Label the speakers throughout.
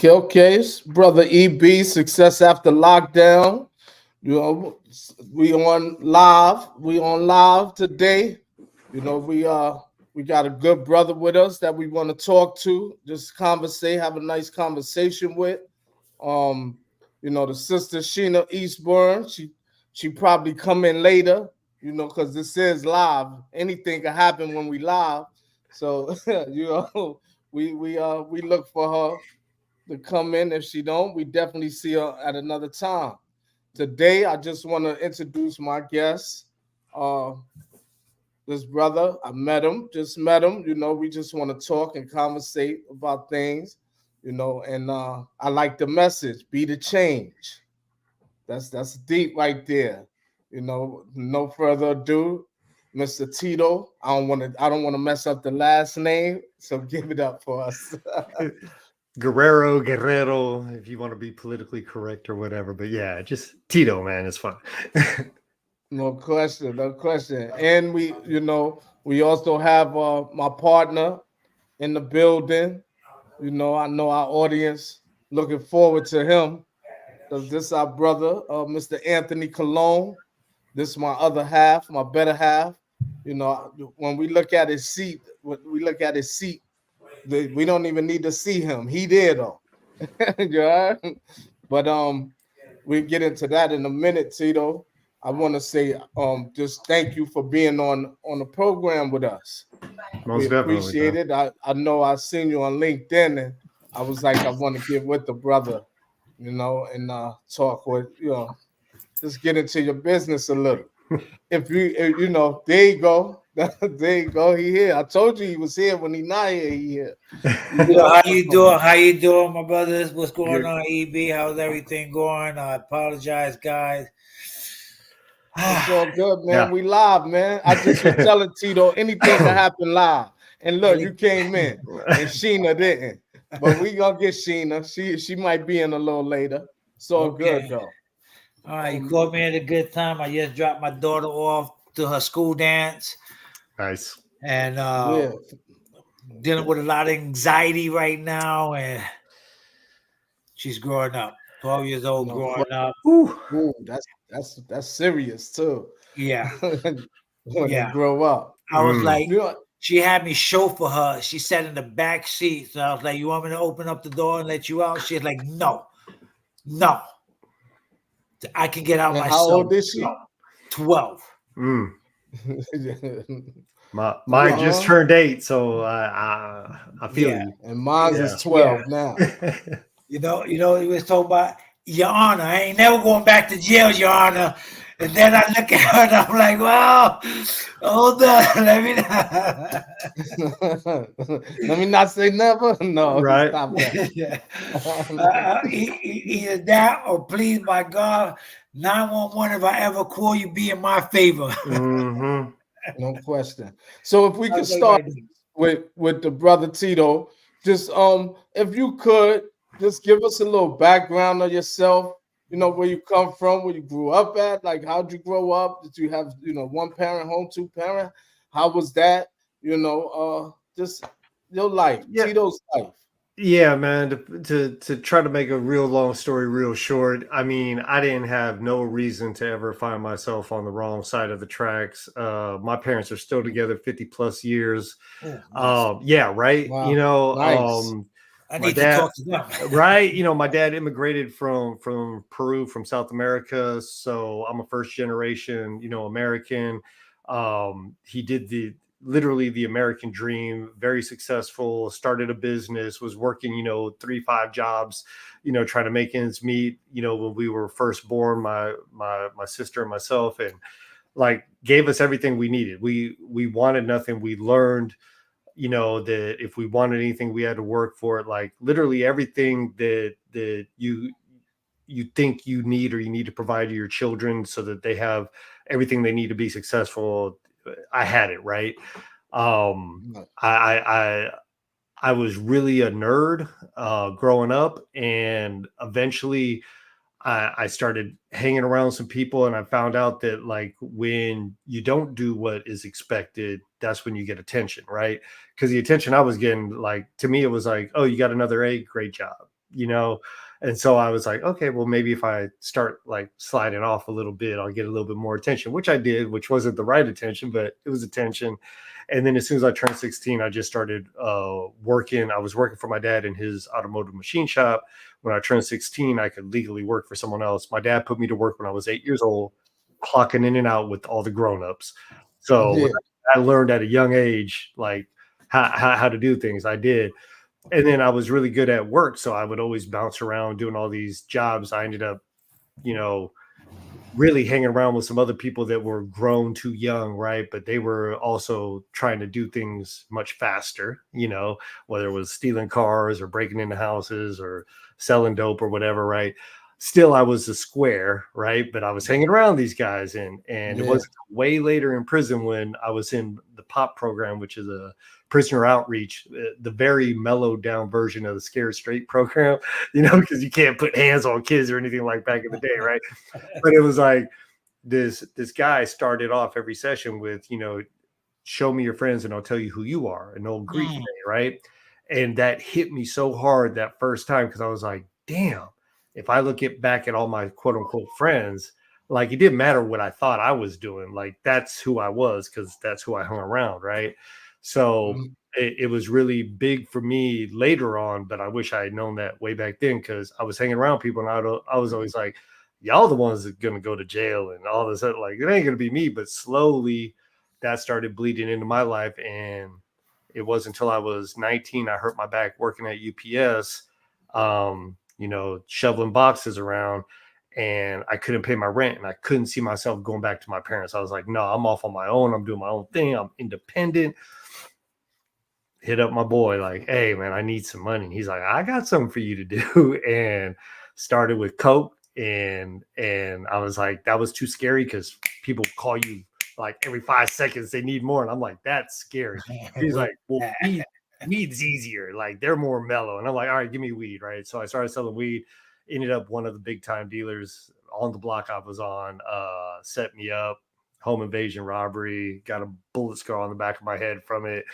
Speaker 1: Okay. It's Brother EB, Success After Lockdown. You know, we on live. We on live today. You know, we got a good brother with us that we want to talk to, just conversate, have a nice conversation with. Um, the sister Sheena Eastburn, she probably come in later, because this is live. Anything can happen when we live. So we look for her to come in. If she don't, we definitely see her at another time. Today, I just want to introduce my guest. Uh, this brother, I met him, just met him. We just want to talk and conversate about things. And I like the message: be the change. That's deep right there. No further ado, Mr. Tito. I don't want to mess up the last name, so give it up for us.
Speaker 2: Guerrero, if you want to be politically correct or whatever. But yeah, just Tito, man, it's fun.
Speaker 1: No question, no question. And we also have my partner in the building. I know our audience looking forward to him. This is our brother, Mr. Anthony Cologne. This is my other half, my better half. When we look at his seat, we don't even need to see him. He there though. Yeah. But we get into that in a minute, Tito. I want to say just thank you for being on the program with us. We
Speaker 2: Most definitely,
Speaker 1: appreciate
Speaker 2: man.
Speaker 1: it. I know I seen you on LinkedIn and I was like, I want to get with the brother, and talk with, just get into your business a little. If there you go. There you go. He here. I told you he was here. When he not here, he here. You
Speaker 3: Yo,
Speaker 1: know?
Speaker 3: how you doing? How you doing, my brothers? What's going
Speaker 2: Good.
Speaker 3: on, EB? How's everything going? I apologize, guys.
Speaker 1: It's all good, man.
Speaker 2: Yeah.
Speaker 1: We live, man. I just was telling Tito anything can happen live. And look, you came in and Sheena didn't. But we gonna get Sheena. She might be in a little later. It's all good
Speaker 3: Okay.
Speaker 1: though.
Speaker 3: All right, you caught me at a good time. I just dropped my daughter off to her school dance
Speaker 2: Nice.
Speaker 3: and
Speaker 1: Yeah.
Speaker 3: dealing with a lot of anxiety right now. And she's growing up, 12 years old,
Speaker 1: No
Speaker 3: growing
Speaker 1: question.
Speaker 3: up.
Speaker 2: Whew.
Speaker 1: Ooh, that's serious too.
Speaker 3: Yeah,
Speaker 1: When they
Speaker 3: yeah.
Speaker 1: grow up.
Speaker 3: I was
Speaker 2: Mm.
Speaker 3: like, she had me chauffeur her. She sat in the back seat. So I was like, you want me to open up the door and let you out? She's like, no, no. I can get out
Speaker 1: And how
Speaker 3: myself.
Speaker 1: old is she?
Speaker 3: 12.
Speaker 2: Mm. Mine just
Speaker 1: Uh-huh.
Speaker 2: turned 8, so I feel
Speaker 3: Yeah.
Speaker 2: you.
Speaker 1: And mine's
Speaker 2: Yeah.
Speaker 1: is 12 now.
Speaker 3: You know, he was talking about, Your Honor, I ain't never going back to jail, Your Honor. And then I look at her and I'm like, well, hold on. Let me
Speaker 1: Let me not say never. No,
Speaker 2: Right.
Speaker 1: stop that.
Speaker 3: yeah. Either that or please, my God, 911, if I ever call you, be in my favor.
Speaker 2: Mm-hmm.
Speaker 1: No question. So if we could
Speaker 3: That's
Speaker 1: start
Speaker 3: like my
Speaker 1: with the brother Tito, just if you could just give us a little background of yourself, where you come from, where you grew up at, like how'd you grow up? Did you have, one parent home, two parent? How was that? Just your life,
Speaker 2: Yeah.
Speaker 1: Tito's life.
Speaker 2: Yeah, man. To try to make a real long story real short, I mean, I didn't have no reason to ever find myself on the wrong side of the tracks. My parents are still together 50 plus years.
Speaker 3: oh, nice.
Speaker 2: Yeah, right.
Speaker 1: Wow. Nice.
Speaker 3: I
Speaker 2: My
Speaker 3: need to
Speaker 2: dad,
Speaker 3: talk to them.
Speaker 2: right. My dad immigrated from Peru, from South America, so I'm a first generation, American. He did the literally the American dream, very successful, started a business, was working, 3, 5 jobs, trying to make ends meet, when we were first born, my sister and myself, and like gave us everything we needed. We wanted nothing. We learned, that if we wanted anything, we had to work for it. Like literally everything that you think you need or you need to provide to your children so that they have everything they need to be successful. I had it, right. I was really a nerd growing up, and eventually I started hanging around some people, and I found out that like when you don't do what is expected, that's when you get attention, right? Because the attention I was getting, like to me, it was like, oh, you got another A, great job. you know. And so I was like, okay, well, maybe if I start like sliding off a little bit, I'll get a little bit more attention, which I did, which wasn't the right attention, but it was attention. And then as soon as I turned 16, I just started working. I was working for my dad in his automotive machine shop. When I turned 16, I could legally work for someone else. My dad put me to work when I was 8 years old, clocking in and out with all the grown-ups. So when
Speaker 1: Yeah.
Speaker 2: I learned at a young age, like how to do things, I did. And then I was really good at work. So I would always bounce around doing all these jobs. I ended up, you know, really hanging around with some other people that were grown too young, right? But they were also trying to do things much faster, you know, whether it was stealing cars or breaking into houses or selling dope or whatever, right? Still, I was a square, right? But I was hanging around these guys, and it
Speaker 1: Yeah.
Speaker 2: wasn't way later in prison when I was in the POP program, which is a prisoner outreach, the very mellowed down version of the Scared Straight program, you know, because you can't put hands on kids or anything like back in the day, right? But it was like this guy started off every session with, you know, show me your friends and I'll tell you who you are, and they'll greet me, right? And that hit me so hard that first time because I was like, damn, if I look back at all my quote unquote friends, like it didn't matter what I thought I was doing, like that's who I was because that's who I hung around, right? So
Speaker 1: Mhm.
Speaker 2: it was really big for me later on, but I wish I had known that way back then because I was hanging around people and I was always like, y'all the ones that are gonna go to jail and all this other, like it ain't gonna be me. But slowly that started bleeding into my life, and it wasn't until I was 19 I hurt my back working at UPS, you know, shoveling boxes around, and I couldn't pay my rent and I couldn't see myself going back to my parents. I was like, no, I'm off on my own. I'm doing my own thing. I'm independent. Hit up my boy like, hey man, I need some money. And he's like, I got something for you to do. And started with coke, and I was like, that was too scary because people call you like every 5 seconds they need more, and I'm like, that's scary. He's like, well, weed's easier, like they're more mellow. And I'm like, all right, give me weed, right? So I started selling weed, ended up one of the big time dealers on the block I was on, set me up, home invasion robbery, got a bullet scar on the back of my head from it,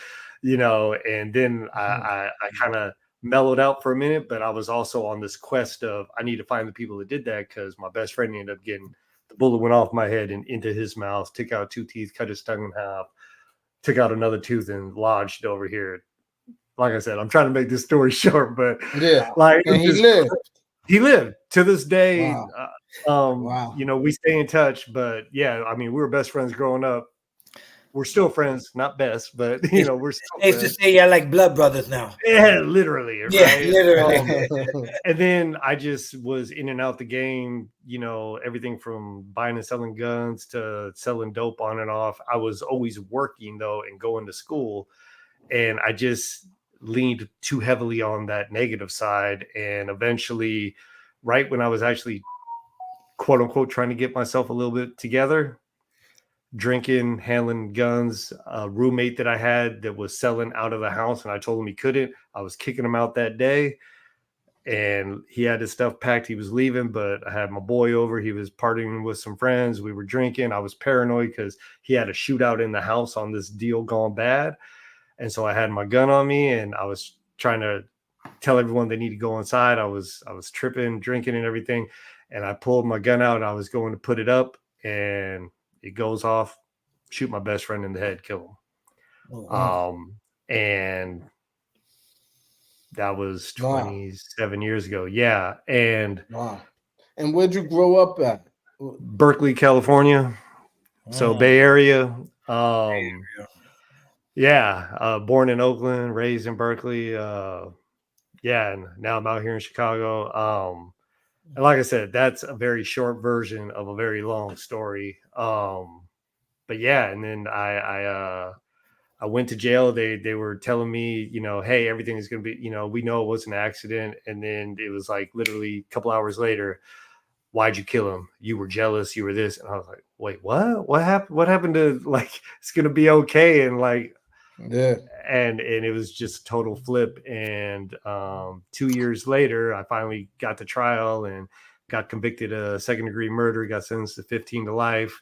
Speaker 2: you know. And then I kind of mellowed out for a minute, but I was also on this quest of I need to find the people that did that because my best friend ended up getting the bullet went off my head and into his mouth, took out 2 teeth, cut his tongue in half, took out another tooth and lodged over here. Like I said, I'm trying to make this story short, but
Speaker 1: Yeah.
Speaker 2: like
Speaker 1: And he
Speaker 2: just,
Speaker 1: lived.
Speaker 2: he lived to this day.
Speaker 1: Wow. Wow.
Speaker 2: You know, we stay in touch, but yeah, I mean, we were best friends growing up. We're still friends, not best, but you
Speaker 3: It's,
Speaker 2: know, we're still
Speaker 3: it's to
Speaker 2: friends.
Speaker 3: say you're like blood brothers now.
Speaker 2: Yeah, literally,
Speaker 3: Yeah,
Speaker 2: right?
Speaker 3: literally.
Speaker 2: And then I just was in and out the game, you know, everything from buying and selling guns to selling dope on and off. I was always working though and going to school, and I just leaned too heavily on that negative side. And eventually, right when I was actually quote unquote trying to get myself a little bit together, drinking, handling guns, a roommate that I had that was selling out of the house, and I told him he couldn't. I was kicking him out that day, and he had his stuff packed. He was leaving, but I had my boy over. He was partying with some friends. We were drinking. I was paranoid because he had a shootout in the house on this deal gone bad. And so I had my gun on me, and I was trying to tell everyone they need to go inside. I was tripping, drinking and everything. And I pulled my gun out and I was going to put it up, and it goes off, shoot my best friend in the head, kill him. And that was
Speaker 1: Wow.
Speaker 2: 27 years ago. Yeah. And
Speaker 1: Wow. And where'd you grow up at?
Speaker 2: Berkeley, California. So Bay Area. Yeah. Born in Oakland, raised in Berkeley. Yeah. And now I'm out here in Chicago. And like I said, that's a very short version of a very long story. But yeah, and then I went to jail. They were telling me, you know, hey, everything is gonna be, you know, we know it was an accident. And then it was like literally a couple hours later, why'd you kill him? You were jealous, you were this. And I was like, wait, what? What happened? What happened to like it's gonna be okay? And like
Speaker 1: Yeah.
Speaker 2: and it was just a total flip. And 2 years later, I finally got to trial and got convicted of second-degree murder, got sentenced to 15 to life.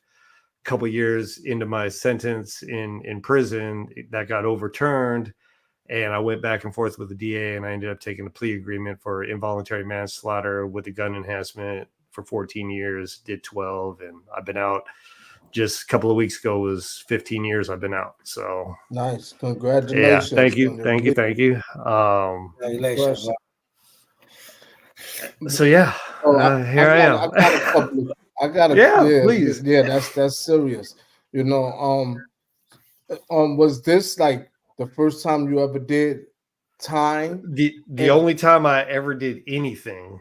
Speaker 2: Couple years into my sentence in prison, that got overturned, And I went back and forth with the DA, and I ended up taking a plea agreement for involuntary manslaughter with a gun enhancement for 14 years, did 12, and I've been out. Just a couple of weeks ago was 15 years I've been out. So
Speaker 1: Nice.
Speaker 2: yeah,
Speaker 1: Congratulations
Speaker 2: thank you,
Speaker 1: on your
Speaker 2: thank you,
Speaker 1: release.
Speaker 2: thank you.
Speaker 3: Congratulations.
Speaker 1: Impressive.
Speaker 2: So yeah,
Speaker 1: Oh,
Speaker 2: here I
Speaker 1: I
Speaker 2: am.
Speaker 1: got a couple. I got a
Speaker 2: Yeah, please.
Speaker 1: yeah. That's serious. You know, was this like the first time you ever did time?
Speaker 2: The
Speaker 1: And
Speaker 2: only time I ever did anything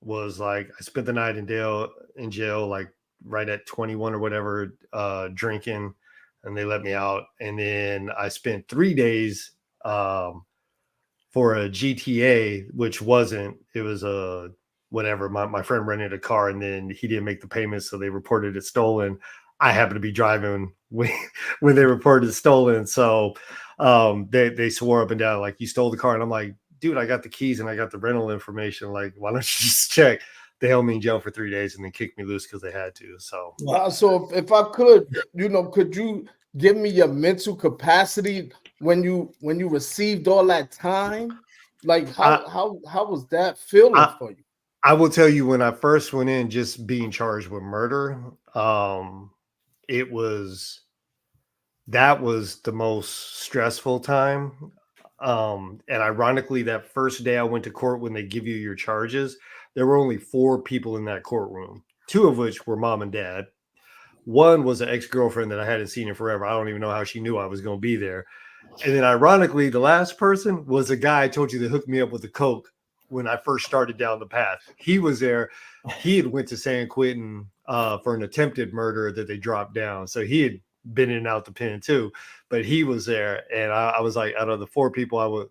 Speaker 2: was like I spent the night in jail like right at 21 or whatever, drinking, and they let me out. And then I spent 3 days um for a GTA, which wasn't, it was a whatever. My friend rented a car and then he didn't make the payments, so they reported it stolen. I happened to be driving when they reported it stolen. So they swore up and down, like, you stole the car. And I'm like, dude, I got the keys and I got the rental information. Like, why don't you just check? They held me in jail for 3 days and then kicked me loose because they had to. So
Speaker 1: so if I could, could you give me your mental capacity when you received all that time? Like
Speaker 2: I
Speaker 1: how was that feeling
Speaker 2: I
Speaker 1: for you?
Speaker 2: I will tell you, when I first went in, just being charged with murder, it was that was the most stressful time. And ironically, that first day I went to court, when they give you your charges, there were only 4 people in that courtroom, 2 of which were mom and dad. One was an ex-girlfriend that I hadn't seen in forever. I don't even know how she knew I was going to be there. And then ironically, the last person was a guy I told you that hooked me up with the coke when I first started down the path. He was there. He had went to San Quentin for an attempted murder that they dropped down. So he had been in and out the pen too, but he was there. And I was like, out of the 4 people,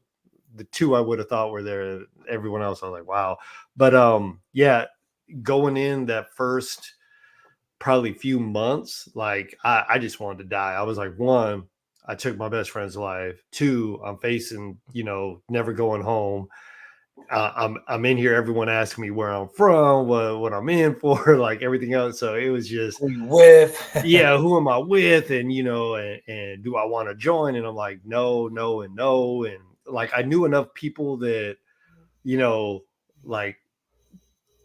Speaker 2: the 2 I would have thought were there. Everyone else, I was like, wow. But yeah, going in that first probably few months, like I just wanted to die. I was like, 1, I took my best friend's life. 2, I'm facing, never going home. I'm in here. Everyone asking me where I'm from, what I'm in for, like everything else. So it was just,
Speaker 3: Who you with?
Speaker 2: yeah, who am I with, and and do I want to join? And I'm like, no, no, and no, and like I knew enough people that, you know, like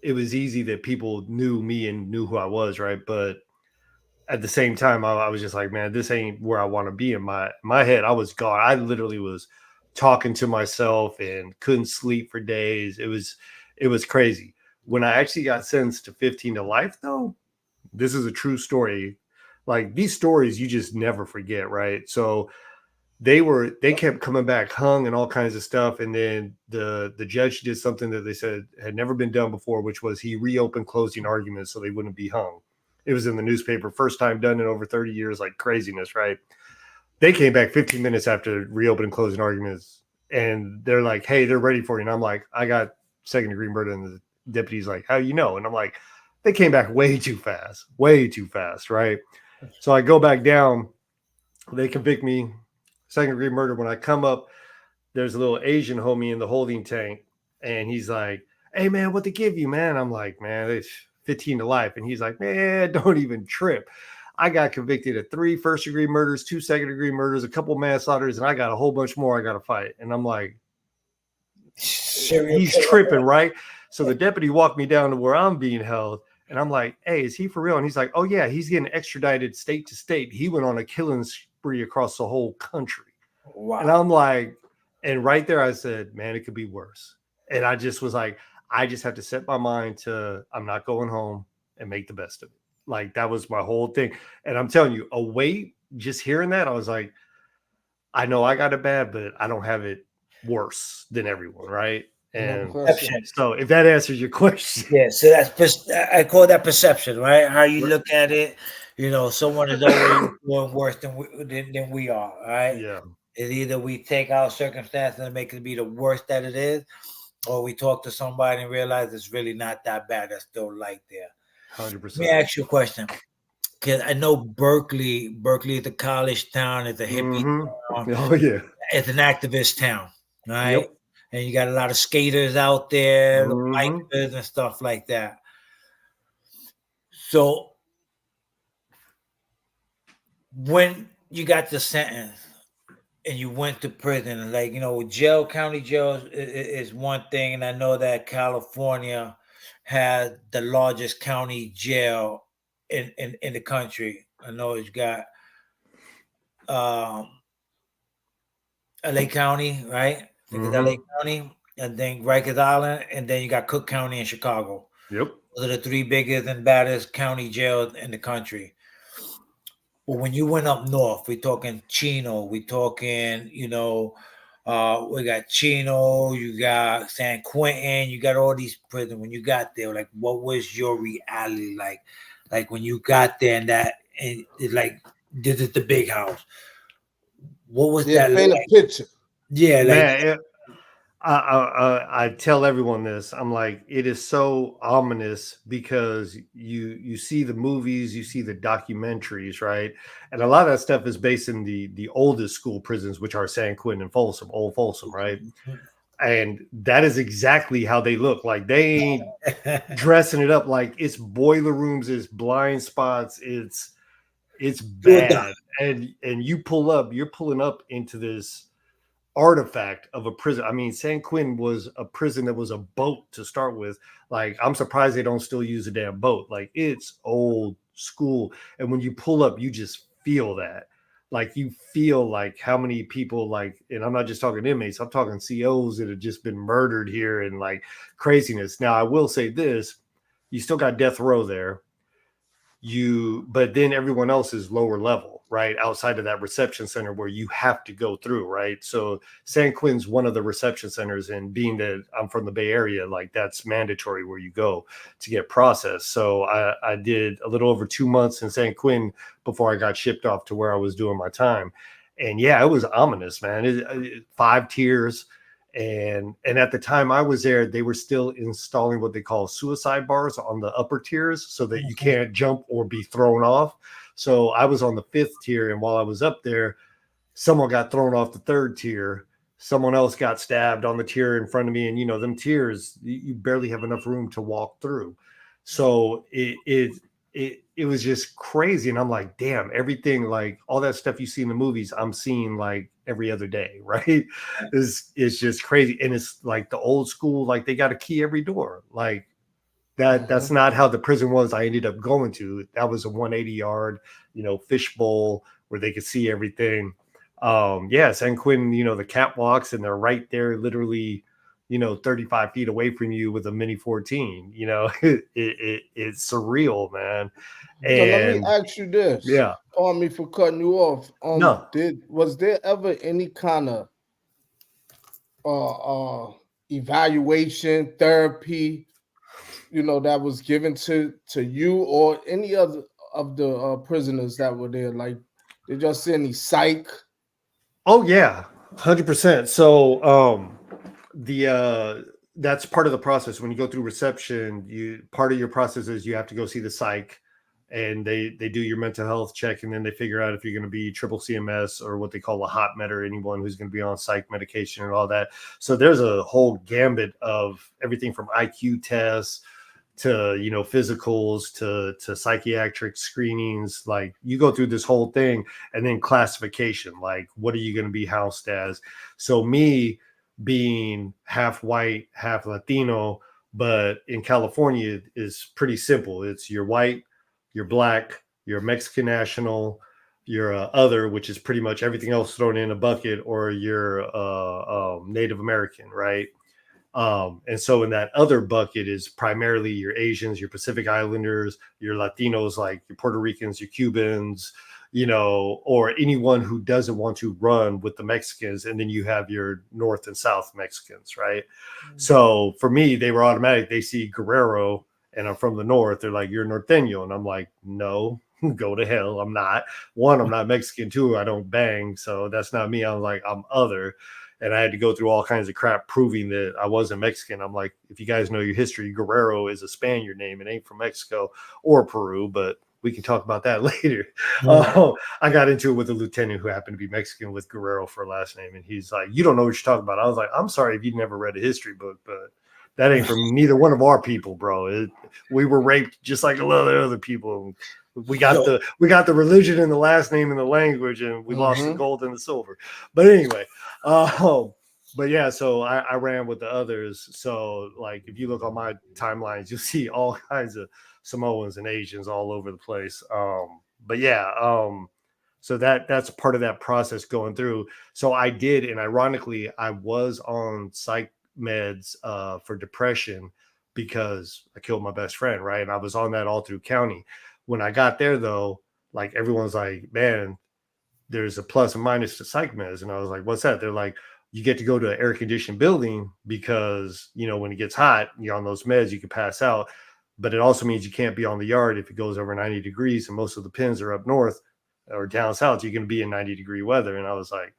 Speaker 2: it was easy that people knew me and knew who I was, right? But at the same time, I was just like, man, this ain't where I want to be. In my head, I was gone. I literally was talking to myself and couldn't sleep for days. It was crazy. When I actually got sentenced to 15 to life, though, this is a true story. Like, these stories you just never forget, right? So they kept coming back hung and all kinds of stuff, and then the judge did something that they said had never been done before, which was he reopened closing arguments so they wouldn't be hung. It was in the newspaper, first time done in over 30 years, like craziness, right? They came back 15 minutes after reopening closing arguments, and they're like, hey, they're ready for you. And I'm like, I got second degree murder. And the deputy's like, how you know? And I'm like, they came back way too fast, right? So I go back down, they convict me second degree murder. When I come up, there's a little Asian homie in the holding tank, and he's like, hey man, what they give you, man? I'm like, man, it's 15 to life. And he's like, man, don't even trip. I got convicted of 3 first degree murders, 2 second degree murders, a couple manslaughters, and I got a whole bunch more I got to fight. And I'm like,
Speaker 3: Serial
Speaker 2: he's
Speaker 3: killer.
Speaker 2: tripping, right? So the deputy walked me down to where I'm being held, and I'm like, hey, is he for real? And he's like, oh yeah, he's getting extradited state to state. He went on a killing spree across the whole country.
Speaker 3: Wow.
Speaker 2: And I'm like, and right there I said, man, it could be worse. And I just was like, I just have to set my mind to, I'm not going home, and make the best of it. Like, that was my whole thing. And I'm telling you, a weight, just hearing that, I was like, I know I got it bad, but I don't have it worse than everyone, right? And
Speaker 3: Perception.
Speaker 2: so if that answers your question.
Speaker 3: Yeah, so I call that perception, right? How you look at it. Someone is always doing worse than we are, right?
Speaker 2: Yeah,
Speaker 3: It's either we take our circumstances and make it be the worst that it is, or we talk to somebody and realize it's really not that bad. That's still light there. Let me
Speaker 2: 100%.
Speaker 3: ask you a question. Because I know Berkeley is a college town, it's a hippie town,
Speaker 2: Oh yeah.
Speaker 3: it's an activist town, right?
Speaker 2: Yep.
Speaker 3: And you got a lot of skaters out there, the
Speaker 2: Mm-hmm.
Speaker 3: bikers and stuff like that. So when you got the sentence, and you went to prison, like jail, county jail is one thing, and I know that California has the largest county jail in the country. I know it's got um, LA County, right? I think it's LA
Speaker 2: Hmm.
Speaker 3: County, and then Rikers Island, and then you got Cook County in Chicago.
Speaker 2: Yep.
Speaker 3: Those are the three biggest and baddest county jails in the country. But when you went up north, we talking Chino, we talking, we got Chino, you got San Quentin, you got all these prisons. When you got there, like, what was your reality like? Like when you got there and it's like, this is the big house. What was
Speaker 1: Yeah,
Speaker 3: that
Speaker 1: paint a
Speaker 3: like?
Speaker 1: picture.
Speaker 3: Yeah, like,
Speaker 2: Man, I tell everyone this. I'm like, it is so ominous because you see the movies, you see the documentaries, right? And a lot of that stuff is based in the oldest school prisons, which are San Quentin and Folsom, old Folsom, right? And that is exactly how they look. Like they ain't dressing it up like it's boiler rooms, it's blind spots, it's
Speaker 3: do or die.
Speaker 2: bad. And you pull up, you're pulling up into this artifact of a prison. I mean, San Quentin was a prison that was a boat to start with. Like, I'm surprised they don't still use a damn boat. Like, it's old school. And when you pull up, you just feel that. Like, you feel like how many people, like, and I'm not just talking inmates, I'm talking COs that have just been murdered here and like craziness. Now, I will say this, you still got death row there, but then everyone else is lower level, right, outside of that reception center where you have to go through, right? So San Quentin's one of the reception centers, and being that I'm from the Bay Area, like that's mandatory where you go to get processed. So I did a little over 2 months in San Quentin before I got shipped off to where I was doing my time. And yeah, it was ominous, man. 5 tiers. And at the time I was there, they were still installing what they call suicide bars on the upper tiers so that you can't jump or be thrown off. So I was on the 5th tier, and while I was up there, someone got thrown off the 3rd tier. Someone else got stabbed on the tier in front of me, and them tiers, you barely have enough room to walk through. So it was just crazy, and I'm like, damn, everything, like all that stuff you see in the movies, I'm seeing like every other day, right? It's just crazy, and it's like the old school, like they got a key every door, like that's
Speaker 1: Mhm.
Speaker 2: not how the prison was I ended up going to. That was a 180-yard, fishbowl where they could see everything. Yeah, San Quentin, the catwalks, and they're right there, literally, 35 feet away from you with a mini 14. It's surreal, man.
Speaker 1: So let me
Speaker 2: And
Speaker 1: ask you this.
Speaker 2: yeah,
Speaker 1: Pardon me for cutting you off.
Speaker 2: no.
Speaker 1: Did was there ever any kind of uh, uh, evaluation therapy, that was given to you or any other of the prisoners that were there? Like, did y'all see any psych?
Speaker 2: Oh yeah, 100%. So the that's part of the process. When you go through reception, you part of your process is you have to go see the psych, and they do your mental health check, and then they figure out if you're going to be triple CMS or what they call a hot med, or anyone who's going to be on psych medication and all that. So there's a whole gambit of everything from IQ tests to physicals to psychiatric screenings. Like, you go through this whole thing, and then classification, like what are you going to be housed as. So me being half white, half Latino, but in California is pretty simple. It's you're white, you're black, you're Mexican national, you're other, which is pretty much everything else thrown in a bucket, or you're Native American, right? And so in that other bucket is primarily your Asians, your Pacific Islanders, your Latinos, like your Puerto Ricans, your Cubans, or anyone who doesn't want to run with the Mexicans. And then you have your North and South Mexicans, right? So for me, they were automatic. They see Guerrero and I'm from the North. They're like, you're Norteño. And I'm like, no, go to hell. I'm not. One, I'm not Mexican. Two, I don't bang. So that's not me. I'm like, I'm other. And I had to go through all kinds of crap proving that I wasn't Mexican. I'm like, if you guys know your history, Guerrero is a Spaniard name. It ain't from Mexico or Peru, but we can talk about that later. I got into it with a lieutenant who happened to be Mexican with Guerrero for a last name. And he's like, you don't know what you're talking about. I was like, I'm sorry if you never read a history book, but That ain't from neither one of our people, bro. We were raped just like a lot of other people. We got
Speaker 3: So
Speaker 2: the religion and the last name and the language, and we lost the
Speaker 1: Mm-hmm.
Speaker 2: gold and the silver. But anyway, but yeah, so I ran with the others. So like, if you look on my timelines, you'll see all kinds of Samoans and Asians all over the place. But yeah, so that's part of that process going through. So I did, and ironically, I was on psych meds for depression because I killed my best friend, right? And I was on that all through county. When I got there, though, like everyone's like, man, there's a plus and minus to psych meds. And I was like, what's that? They're like, you get to go to an air conditioned building because, when it gets hot, you're on those meds, you can pass out. But it also means you can't be on the yard if it goes over 90 degrees. And most of the pins are up north or down south. You're going to be in 90-degree weather. And I was like,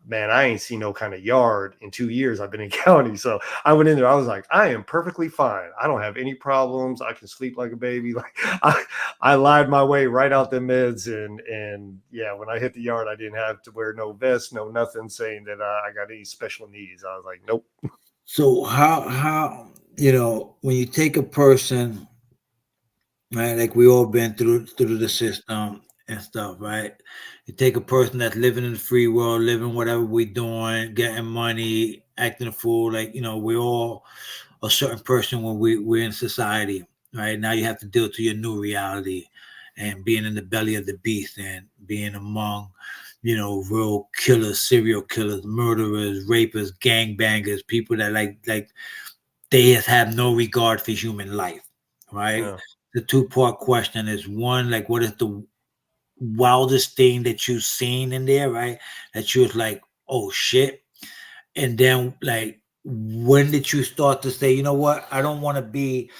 Speaker 2: man, I ain't seen no kind of yard in 2 years. I've been in county. So I went in there. I was like, I am perfectly fine. I don't have any problems. I can sleep like a baby. Like I lied my way right out the meds. And yeah, when I hit the yard, I didn't have to wear no vest, no nothing saying that I got any special needs. I was like, nope.
Speaker 3: so how when you take a person, right? Like we all been through the system and stuff, right? You take a person that's living in the free world, living whatever we doing, getting money, acting a fool. Like we're all a certain person when we're in society, right? Now you have to deal to your new reality, and being in the belly of the beast and being among real killers, serial killers, murderers, rapists, gangbangers, people that like they just have no regard for human life, right?
Speaker 2: Yeah.
Speaker 3: The two-part question is, one, like, what is the wildest thing that you've seen in there, right? That you was like, oh shit. And then, like, when did you start to say, you know what, I don't want to be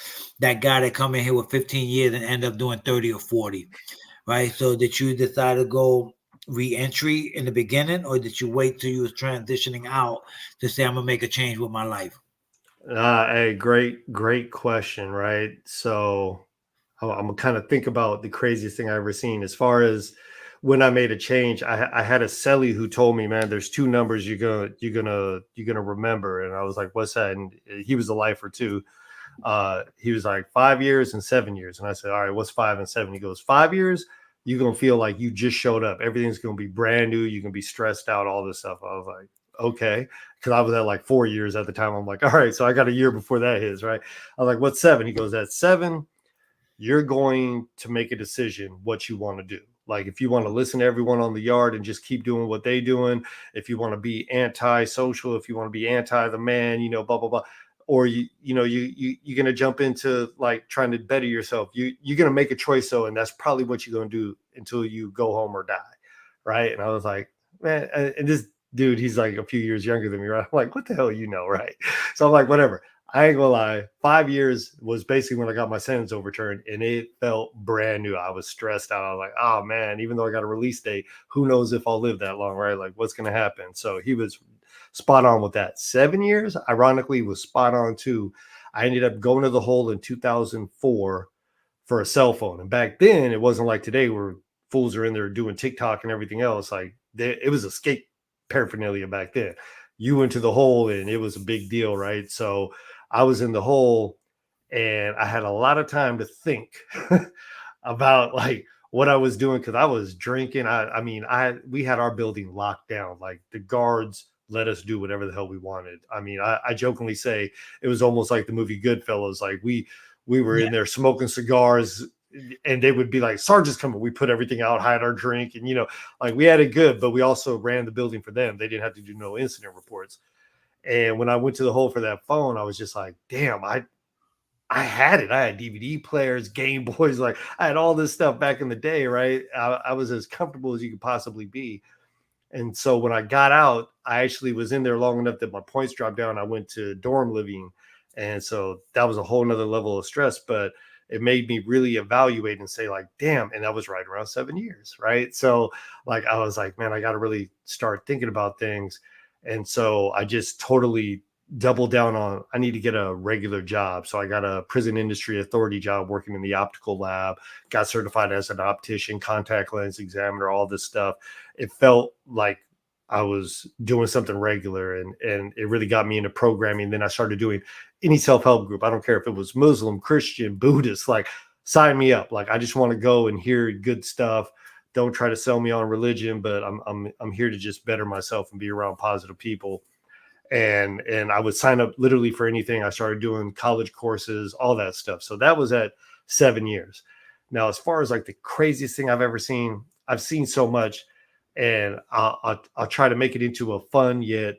Speaker 3: that guy that come in here with 15 years and end up doing 30 or 40, right? So did you decide to go re-entry in the beginning, or did you wait till you was transitioning out to say, I'm gonna make a change with my life?
Speaker 2: Hey, great question, right? So I'm gonna kind of think about the craziest thing I ever seen. As far as when I made a change, I had a celly who told me, man, there's two numbers you're gonna remember, and I was like, what's that? And he was a lifer too. He was like 5 years and 7 years, and I said, all right, what's 5 and 7? He goes, 5 years, you're gonna feel like you just showed up. Everything's gonna be brand new. You can be stressed out, all this stuff. I was like, okay, because I was at like 4 years at the time. I'm like, all right, so I got a year before that hits, right? I was like, what's 7? He goes, at 7, you're going to make a decision what you want to do. Like if you want to listen to everyone on the yard and just keep doing what they doing, if you want to be anti-social, if you want to be anti the man, blah blah blah, or you're gonna jump into like trying to better yourself. You're gonna make a choice, and that's probably what you're gonna do until you go home or die, right? And I was like, man, and this dude, he's like a few years younger than me, right? I'm like, what the hell, right? So I'm like, whatever. I ain't gonna lie. 5 years was basically when I got my sentence overturned, and it felt brand new. I was stressed out. I was like, oh man, even though I got a release date, who knows if I'll live that long, right? Like, what's gonna happen? So he was spot on with that. 7 years, ironically, was spot on too. I ended up going to the hole in 2004 for a cell phone, and back then it wasn't like today where fools are in there doing TikTok and everything else. Like it was escape paraphernalia back then. You went to the hole, and it was a big deal, right? So I was in the hole, and I had a lot of time to think about like what I was doing because I was drinking. I mean, we had our building locked down. Like the guards let us do whatever the hell we wanted. I mean, I jokingly say it was almost like the movie Goodfellas. Like we were in there smoking cigars, and they would be like, sergeant's coming. We put everything out, hide our drink, and like we had it good, but we also ran the building for them. They didn't have to do no incident reports. And when I went to the hole for that phone, I was just like, damn, I had it. I had DVD players, Game Boys, like I had all this stuff back in the day, right? I was as comfortable as you could possibly be. And so when I got out, I actually was in there long enough that my points dropped down. I went to dorm living. And so that was a whole nother level of stress, but it made me really evaluate and say like, damn. And that was right around 7 years. Right. So like, I was like, man, I got to really start thinking about things. And so I just totally doubled down on, I need to get a regular job. So I got a prison industry authority job working in the optical lab, got certified as an optician, contact lens examiner, all this stuff. It felt like I was doing something regular, and it really got me into programming. Then I started doing any self-help group. I don't care if it was Muslim, Christian, Buddhist, like sign me up. Like I just want to go and hear good stuff. Don't try to sell me on religion, but I'm here to just better myself and be around positive people. And I would sign up literally for anything. I started doing college courses, all that stuff. So that was at 7 years. Now, as far as like the craziest thing I've seen so much, and I'll try to make it into a fun yet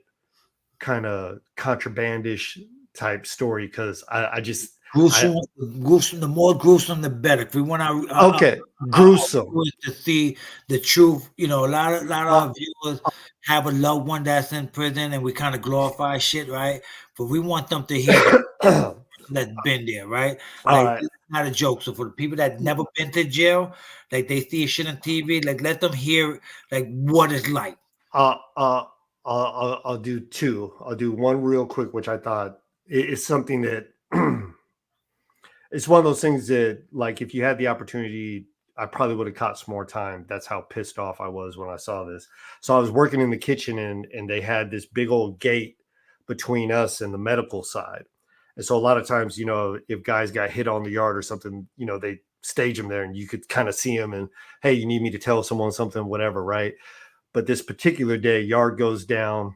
Speaker 2: kind of contrabandish type story because I just
Speaker 3: Gruesome, gruesome. The more gruesome, the better. If we want
Speaker 2: okay,
Speaker 3: our
Speaker 2: gruesome.
Speaker 3: viewers to see the truth, you know, a lot of our viewers have a loved one that's in prison, and we kind of glorify shit, right? But we want them to hear the person that's been there, right?
Speaker 2: All
Speaker 3: Like
Speaker 2: right.
Speaker 3: it's not a joke. So for the people that never been to jail, like they see shit on TV, like let them hear like what it's like.
Speaker 2: Uh, uh, I'll do two. I'll do one real quick, which I thought is something that it's one of those things that, like, if you had the opportunity, I probably would have caught some more time. That's how pissed off I was when I saw this. So I was working in the kitchen, and they had this big old gate between us and the medical side. And so a lot of times, you know, if guys got hit on the yard or something, you know, they stage them there and you could kind of see them and, hey, you need me to tell someone something, whatever, right? But this particular day, yard goes down.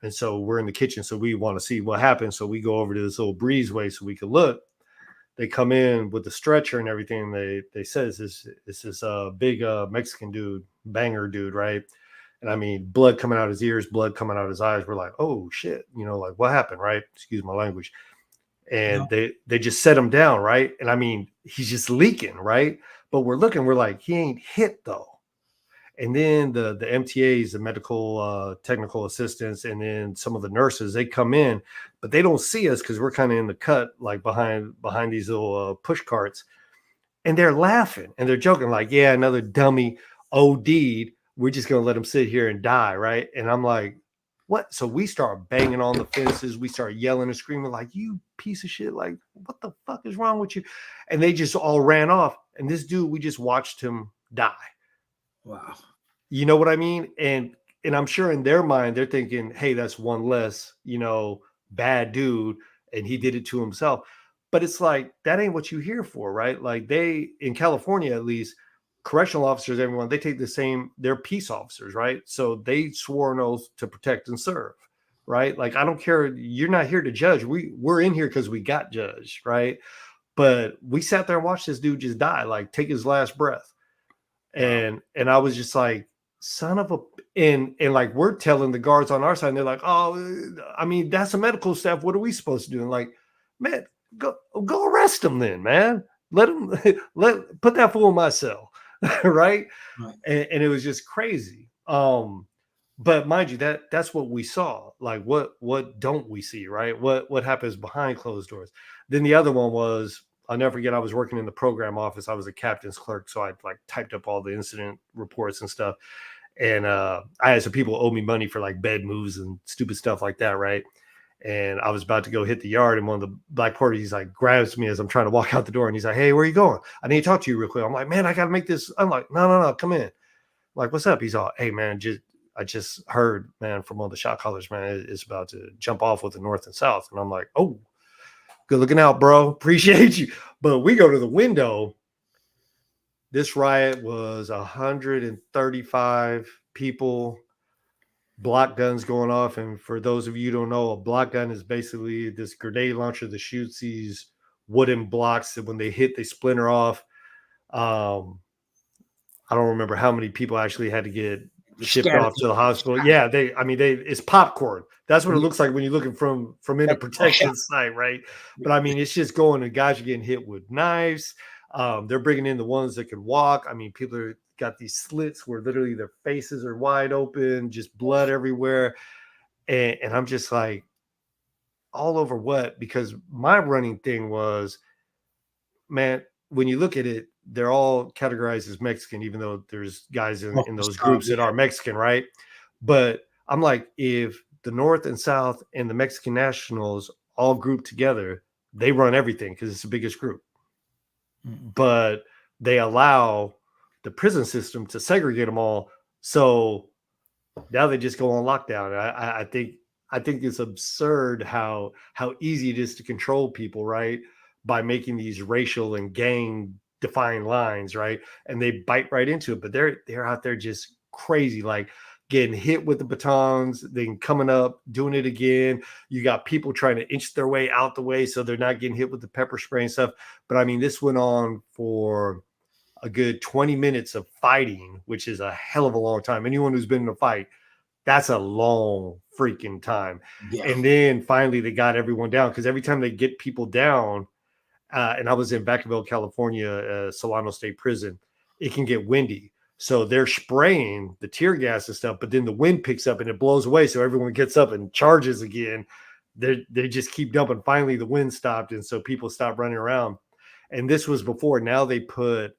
Speaker 2: And so we're in the kitchen. So we want to see what happens. So we go over to this little breezeway so we could look. They come in with the stretcher and everything. They says this big Mexican dude, banger dude, right? And I mean, blood coming out his ears, blood coming out his eyes. We're like, oh shit, you know, like what happened, right? Excuse my language. And they just set him down, right? And I mean, he's just leaking, right? But we're looking, we're like, he ain't hit though. And then the MTAs, the medical technical assistants, and then some of the nurses, they come in, but they don't see us because we're kind of in the cut, like behind these little push carts, and they're laughing and they're joking, like, "Yeah, another dummy OD'd. We're just gonna let him sit here and die, right?" And I'm like, "What?" So we start banging on the fences, we start yelling and screaming, like, "You piece of shit! Like, what the fuck is wrong with you?" And they just all ran off. And this dude, we just watched him die.
Speaker 3: Wow.
Speaker 2: You know what I mean? And I'm sure in their mind they're thinking, "Hey, that's one less, you know, bad dude, and he did it to himself." But it's like that ain't what you here for, right? Like they in California, at least, correctional officers, everyone, they take the same. They're peace officers, right? So they swore an oath to protect and serve, right? Like I don't care. You're not here to judge. We're in here because we got judged, right? But we sat there and watched this dude just die, like take his last breath. And I was just like, son of a, and like we're telling the guards on our side, and they're like, oh, I mean, that's a medical staff. What are we supposed to do? And like, man, go arrest him then, man. Let him put that fool in my cell, right? And it was just crazy. But mind you, that's what we saw. Like, what don't we see, right? What happens behind closed doors? Then the other one was, I'll never forget, I was working in the program office. I was a captain's clerk, so I like typed up all the incident reports and stuff. And I had some people owe me money for like bed moves and stupid stuff like that, right? And I was about to go hit the yard, and one of the black porters, he's like, grabs me as I'm trying to walk out the door, and he's like, "Hey, where are you going? I need to talk to you real quick." I'm like, "Man, I got to make this." I'm like, No, come in." I'm like, "What's up?" He's all, "Hey, man, I just heard, man, from one of the shot callers, man, it's about to jump off with the North and South." And I'm like, "Oh, good looking out, bro. Appreciate you." But we go to the window. This riot was 135 people, block guns going off. And for those of you who don't know, a block gun is basically this grenade launcher that shoots these wooden blocks that when they hit, they splinter off. Um, I don't remember how many people actually had to get shipped off to the hospital. Yeah, it's popcorn. That's what it looks like when you're looking from in a protection site, right? But I mean, it's just going, and guys are getting hit with knives. They're bringing in the ones that can walk. I mean, people are got these slits where literally their faces are wide open, just blood everywhere. And I'm just like, all over what? Because my running thing was, man, when you look at it, they're all categorized as Mexican, even though there's guys in those groups that are Mexican, right? But I'm like, if the North and South and the Mexican nationals all group together, they run everything because it's the biggest group. But they allow the prison system to segregate them all. So now they just go on lockdown. I think I think it's absurd how easy it is to control people, right? By making these racial and gang defined lines, right? And they bite right into it, but they're out there just crazy, like getting hit with the batons, then coming up, doing it again. You got people trying to inch their way out the way so they're not getting hit with the pepper spray and stuff. But I mean, this went on for a good 20 minutes of fighting, which is a hell of a long time. Anyone who's been in a fight, that's a long freaking time.
Speaker 3: Yeah.
Speaker 2: And then finally they got everyone down, because every time they get people down, and I was in Vacaville, California, Solano State Prison, it can get windy. So they're spraying the tear gas and stuff, but then the wind picks up and it blows away. So everyone gets up and charges again. They just keep dumping. Finally, the wind stopped. And so people stopped running around. And this was before. Now they put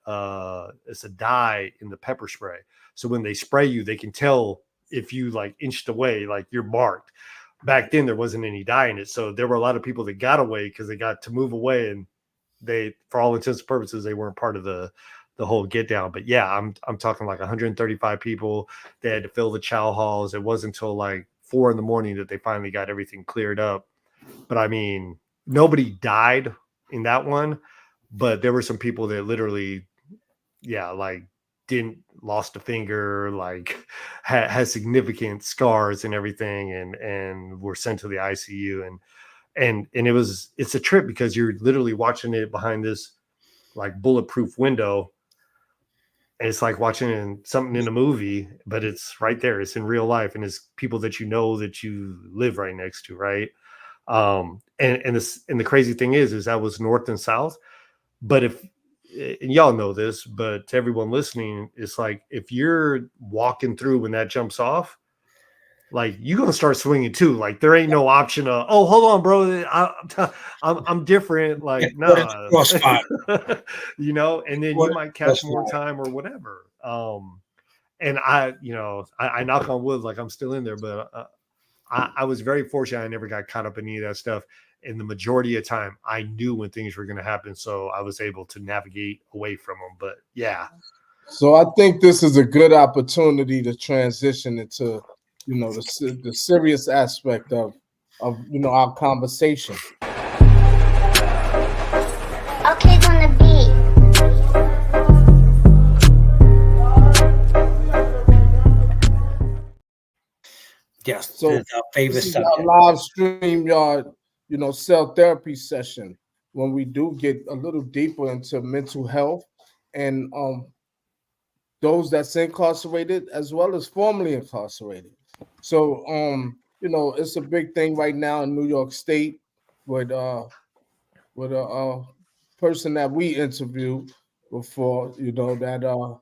Speaker 2: it's a dye in the pepper spray. So when they spray you, they can tell if you like inched away, like you're marked. Back then, there wasn't any dye in it. So there were a lot of people that got away because they got to move away, and they, for all intents and purposes, they weren't part of the whole get down. But yeah, I'm talking like 135 people. They had to fill the chow halls. It wasn't until like 4 a.m. that they finally got everything cleared up. But I mean, nobody died in that one, but there were some people that literally, yeah, like didn't lost a finger, like had significant scars and everything, and were sent to the ICU. And it's a trip because you're literally watching it behind this like bulletproof window. And it's like watching something in a movie, but it's right there. It's in real life, and it's people that you know that you live right next to, right? And the crazy thing is that was north and south. But if, and y'all know this, but to everyone listening, it's like if you're walking through when that jumps off, like you're gonna start swinging too. Like there ain't no option of, oh, hold on, bro, I'm different. Like nah, you know. And then you might catch more time or whatever. And I knock on wood, like I'm still in there, but I was very fortunate. I never got caught up in any of that stuff. And the majority of time, I knew when things were going to happen, so I was able to navigate away from them. But yeah.
Speaker 1: So I think this is a good opportunity to transition into, the serious aspect of our conversation.
Speaker 4: Okay, on the beat.
Speaker 3: Yes.
Speaker 1: So
Speaker 3: our favorite
Speaker 1: this is
Speaker 3: subject.
Speaker 1: our live stream yard, cell therapy session, when we do get a little deeper into mental health and those that's incarcerated as well as formerly incarcerated. So it's a big thing right now in New York State with a person that we interviewed before, that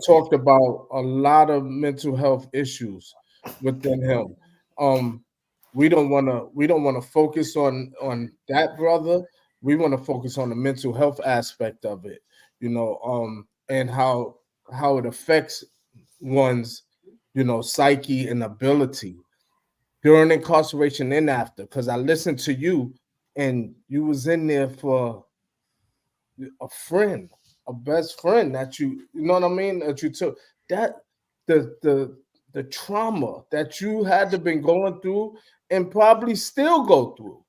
Speaker 1: talked about a lot of mental health issues within him. Um, we don't wanna focus on that brother. We want to focus on the mental health aspect of it, and how it affects one's psyche and ability during incarceration and after. Because I listened to you, and you was in there for a friend, a best friend that you know what I mean, that you took that the trauma that you had to been going through and probably still go through,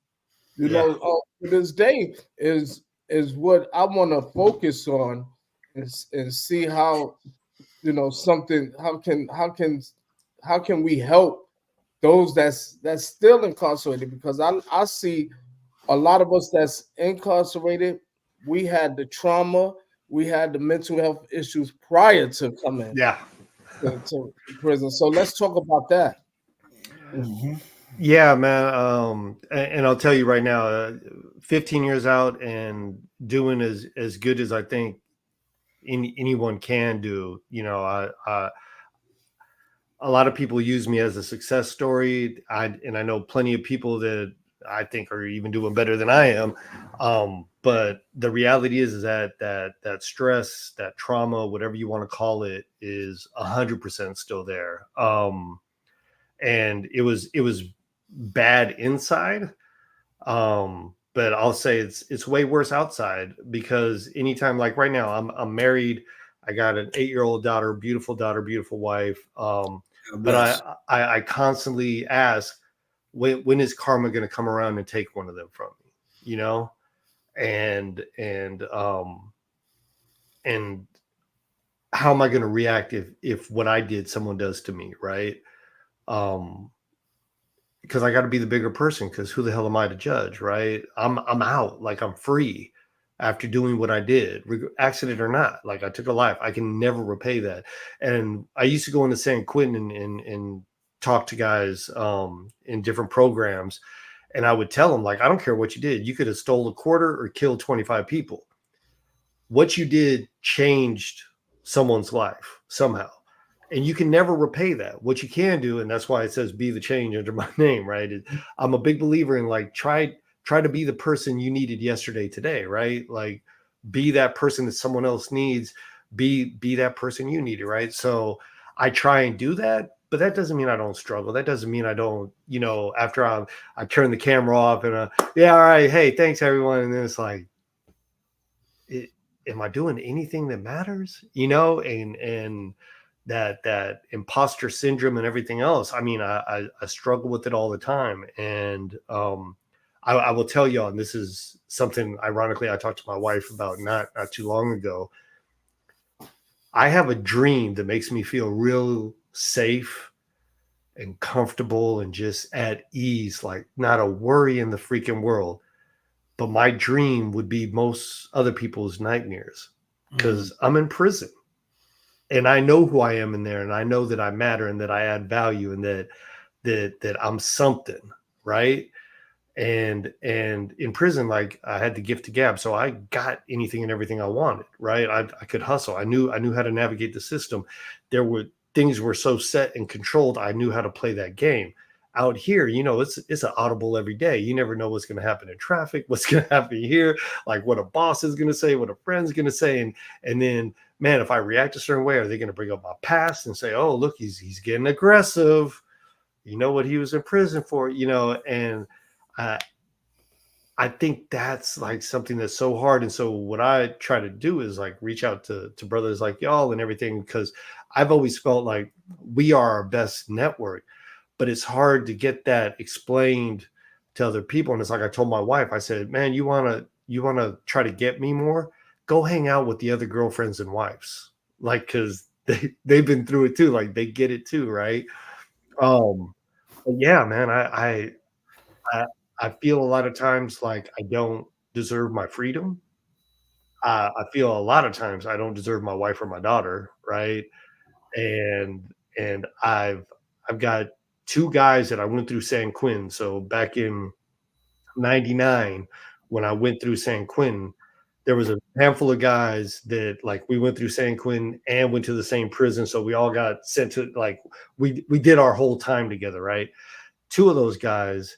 Speaker 1: to this day is what I want to focus on, and see how something how can we help those that's still incarcerated, because I see a lot of us that's incarcerated, we had the trauma, we had the mental health issues prior to coming
Speaker 2: Yeah.
Speaker 1: to prison. So let's talk about that.
Speaker 3: Mm-hmm.
Speaker 2: Yeah, man. And I'll tell you right now, 15 years out and doing as good as I think anyone can do. A lot of people use me as a success story. And I know plenty of people that I think are even doing better than I am. But the reality is that stress, that trauma, whatever you want to call it, is 100% still there. And it was bad inside. But I'll say it's way worse outside, because anytime, like right now, I'm married. I got an 8-year-old daughter, beautiful wife. but I constantly ask, when is karma going to come around and take one of them from me, you know? And how am I going to react if what I did someone does to me, right? Because I got to be the bigger person, because who the hell am I to judge, right? I'm out, like I'm free after doing what I did, accident or not. Like I took a life. I can never repay that. And I used to go into San Quentin and talk to guys in different programs, and I would tell them, like, I don't care what you did. You could have stole a quarter or killed 25 people. What you did changed someone's life somehow, and you can never repay that. What you can do, and that's why it says be the change under my name, right? I'm a big believer in, like, try to be the person you needed yesterday today, right? Like, be that person that someone else needs, be that person you needed, right? So I try and do that, but that doesn't mean I don't struggle. That doesn't mean I don't, after I turn the camera off and yeah, all right, hey, thanks everyone, and then it's like, am I doing anything that matters? And that imposter syndrome and everything else. I mean, I struggle with it all the time. And I will tell y'all, and this is something, ironically, I talked to my wife about not too long ago. I have a dream that makes me feel real safe and comfortable and just at ease, like not a worry in the freaking world. But my dream would be most other people's nightmares, because I'm in prison and I know who I am in there, and I know that I matter and that I add value and that I'm something, right? And in prison, like, I had the gift of gab, so I got anything and everything I wanted, right? I could hustle. I knew how to navigate the system. Things were so set and controlled. I knew how to play that game. Out here, it's an audible every day. You never know what's going to happen in traffic, what's going to happen here, like what a boss is going to say, what a friend's going to say. And then, man, if I react a certain way, are they going to bring up my past and say, oh, look, he's getting aggressive. You know what he was in prison for, and I think that's like something that's so hard. And so what I try to do is, like, reach out to brothers like y'all and everything, because I've always felt like we are our best network. But it's hard to get that explained to other people. And it's like, I told my wife, I said, man, you want to try to get me more? Go hang out with the other girlfriends and wives. Like, cause they've been through it too. Like, they get it too. Right. But yeah, man, I feel a lot of times like I don't deserve my freedom. I feel a lot of times I don't deserve my wife or my daughter. Right. And I've got two guys that I went through San Quentin. So back in '99, when I went through San Quentin, there was a handful of guys that, like, we went through San Quentin and went to the same prison. So we all got sent to, like, we did our whole time together, right? Two of those guys,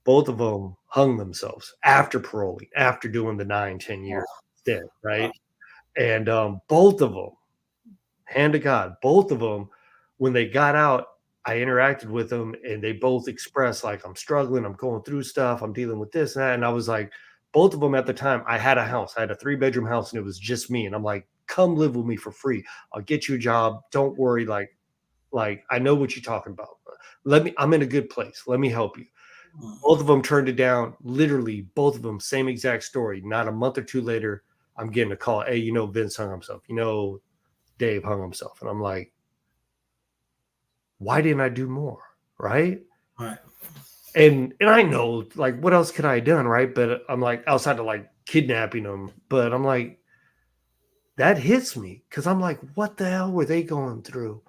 Speaker 2: both of them hung themselves after paroling, after doing the 9-10 year stint, right? And both of them, hand to God, both of them, when they got out, I interacted with them and they both expressed, like, I'm struggling, I'm going through stuff, I'm dealing with this and that. And I was like, both of them at the time, I had a house, I had a 3-bedroom house, and it was just me. And I'm like, come live with me for free. I'll get you a job. Don't worry. Like I know what you're talking about. I'm in a good place. Let me help you. Both of them turned it down. Literally, both of them, same exact story. Not a month or two later, I'm getting a call. Hey, Vince hung himself. Dave hung himself. And I'm like, why didn't I do more? Right.
Speaker 3: Right.
Speaker 2: And I know, like, what else could I have done? Right. But I'm like, outside of, like, kidnapping them. But I'm like, that hits me, because I'm like, what the hell were they going through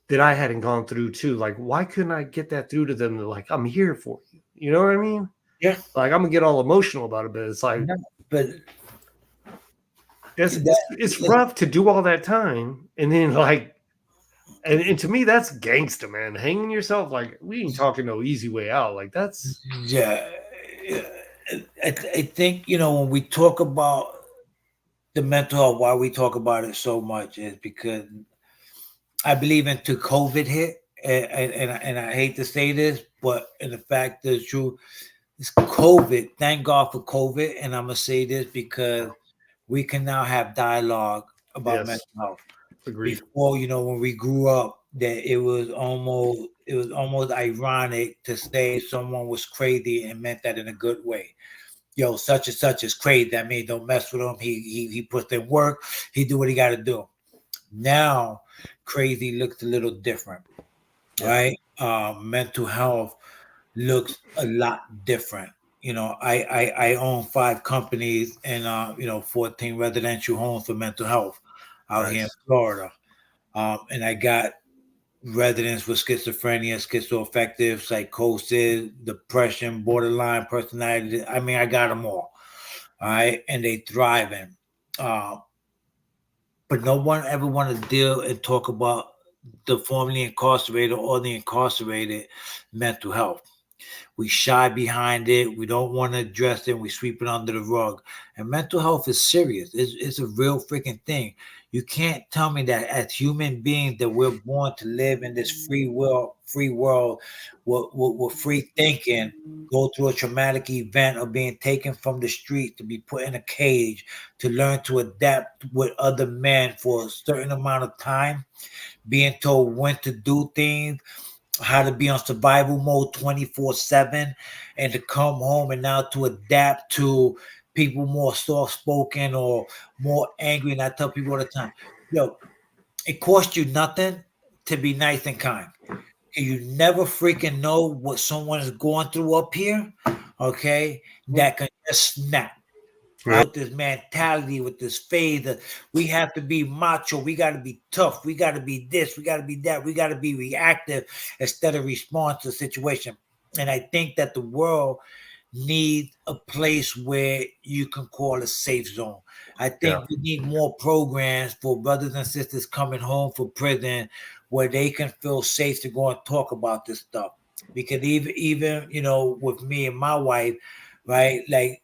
Speaker 2: that I hadn't gone through too? Like, why couldn't I get that through to them? That, like, I'm here for you. You know what I mean?
Speaker 3: Yeah.
Speaker 2: Like, I'm gonna get all emotional about it, but it's like,
Speaker 3: But
Speaker 2: it's rough to do all that time, and then, like, and to me, that's gangster, man. Hanging yourself, like, we ain't talking no easy way out. Like, that's
Speaker 3: yeah. I think, when we talk about the mental health, why we talk about it so much is because I believe until COVID hit, and I hate to say this, but in the fact is true, it's COVID. Thank God for COVID, and I'm gonna say this because we can now have dialogue about mental health.
Speaker 2: agreed.
Speaker 3: Before, when we grew up, that it was almost ironic to say someone was crazy and meant that in a good way. Yo, such and such is crazy. That means don't mess with him. He puts in work. He do what he got to do. Now, crazy looks a little different, right? Mental health looks a lot different. I own 5 companies and 14 residential homes for mental health out here in
Speaker 2: Nice.
Speaker 3: Florida. And I got residents with schizophrenia, schizoaffective, psychosis, depression, borderline personality. I mean, I got them all. All right, and they thriving. Uh, but no one ever want to deal and talk about the formerly incarcerated or the incarcerated mental health. We shy behind it. We don't want to address it. We sweep it under the rug. And mental health is serious. It's a real freaking thing. You can't tell me that as human beings that we're born to live in this free world with free thinking, go through a traumatic event of being taken from the street to be put in a cage, to learn to adapt with other men for a certain amount of time, being told when to do things, how to be on survival mode 24/7, and to come home and now to adapt to people more soft spoken or more angry. And I tell people all the time, yo, it costs you nothing to be nice and kind. You never freaking know what someone is going through up here, okay? That can just snap.
Speaker 2: Yeah.
Speaker 3: With this mentality, with this phase that we have to be macho, we got to be tough, we got to be this, we got to be that, we got to be reactive instead of respond to the situation. And I think that the world needs a place where you can call a safe zone. I
Speaker 2: Yeah.
Speaker 3: think we need more programs for brothers and sisters coming home from prison where they can feel safe to go and talk about this stuff. Because even with me and my wife, right, like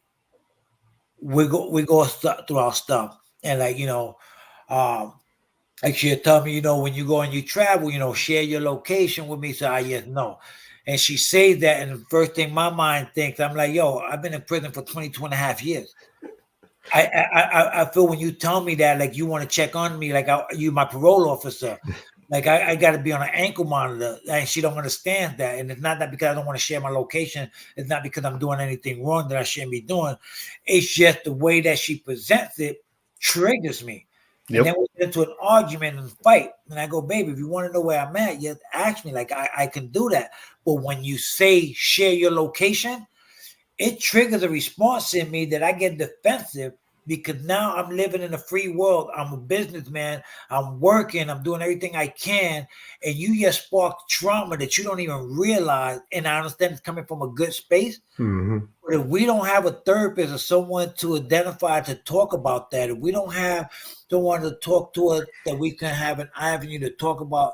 Speaker 3: we go through our stuff, and um like she'll tell me, when you go and you travel, share your location with me. So I yes no. And she says that, and the first thing my mind thinks, I'm like, yo, I've been in prison for 22 and a half years. I feel when you tell me that, like, you want to check on me, like you my parole officer, like I got to be on an ankle monitor, and she don't understand that. And it's not that because I don't want to share my location. It's not because I'm doing anything wrong that I shouldn't be doing. It's just the way that she presents it triggers me. And
Speaker 2: Yep.
Speaker 3: then we get into an argument and fight. And I go, baby, if you want to know where I'm at, you have to ask me. Like I can do that. But when you say share your location, it triggers a response in me that I get defensive because now I'm living in a free world. I'm a businessman. I'm working. I'm doing everything I can. And you just spark trauma that you don't even realize. And I understand it's coming from a good space.
Speaker 2: Hmm.
Speaker 3: But if we don't have a therapist or someone to identify to talk about that, if we don't have someone to talk to us that we can have an avenue to talk about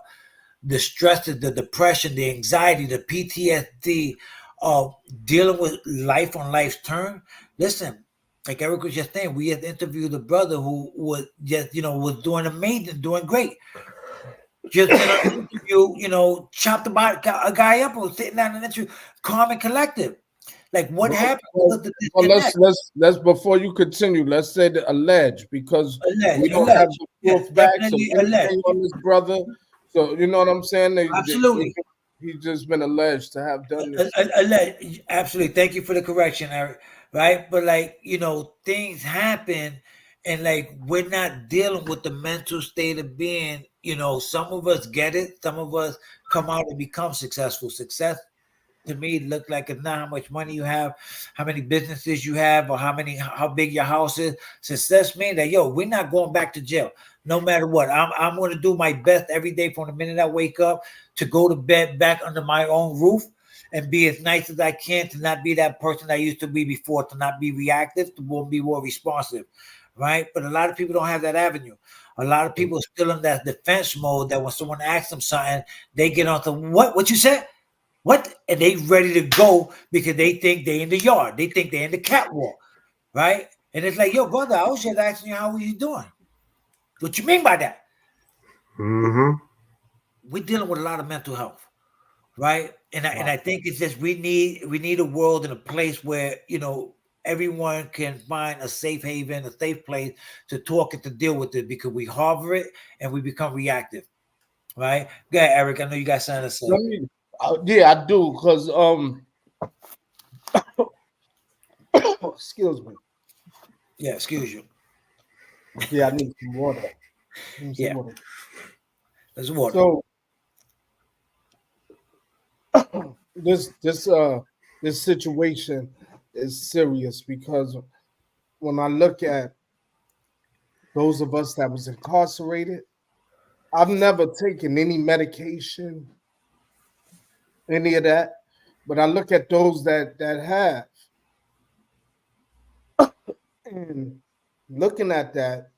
Speaker 3: the stresses, the depression, the anxiety, the PTSD of dealing with life on life's turn. Listen, like Eric was just saying, we had interviewed a brother who was just, was doing amazing, doing great. Just did an interview, chopped a guy up who was sitting down in an interview, calm and collective. Like what happened was the
Speaker 1: Well,
Speaker 3: disconnect.
Speaker 1: let's before you continue, let's say the alleged, because we don't have
Speaker 3: Alleged.
Speaker 1: the
Speaker 3: Yes,
Speaker 1: proof back. So
Speaker 3: definitely
Speaker 1: anything
Speaker 3: alleged.
Speaker 1: on this brother, so you know what I'm saying?
Speaker 3: Absolutely.
Speaker 1: He's just been alleged to have done this.
Speaker 3: Absolutely. Thank you for the correction, Eric. Right. But like, things happen and like we're not dealing with the mental state of being, some of us get it, some of us come out and become successful. Success to me look like it's not how much money you have, how many businesses you have, or how big your house is. Success means that we're not going back to jail no matter what. I'm going to do my best every day from the minute I wake up to go to bed back under my own roof and be as nice as I can, to not be that person I used to be before, to not be reactive, to be more responsive, right? But a lot of people don't have that avenue. A lot of people are still in that defense mode that when someone asks them something, they get on to what you said? What? And they ready to go because they think they in the yard. They think they in the catwalk, right? And it's like, yo, brother, I was just asking you how are you doing? What you mean by that?
Speaker 2: Hmm.
Speaker 3: We're dealing with a lot of mental health, right? And I think it's just we need a world and a place where everyone can find a safe haven, a safe place to talk and to deal with it, because we harbor it and we become reactive. right? Go ahead, Eric. I know you got something to say.
Speaker 1: Let me, yeah, I do, because excuse me.
Speaker 3: Yeah, excuse you.
Speaker 1: Yeah, I need some water. Give me some
Speaker 3: Yeah,
Speaker 1: water.
Speaker 3: there's water.
Speaker 1: So this this this situation is serious, because when I look at those of us that was incarcerated, I've never taken any medication, any of that. But I look at those that have, and looking at that,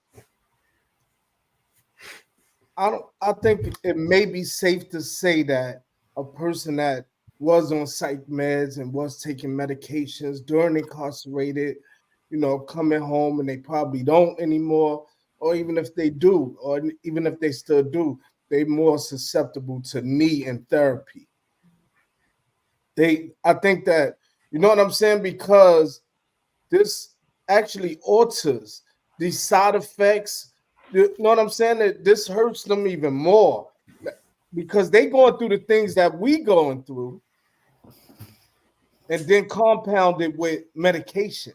Speaker 1: I think it may be safe to say that a person that was on psych meds and was taking medications during incarcerated, coming home and they probably don't anymore, or even if they do, or even if they still do, they more susceptible to need and therapy. I think that, you know what I'm saying, because this actually alters the side effects. You know what I'm saying? That this hurts them even more, because they going through the things that we going through, and then compounded with medication.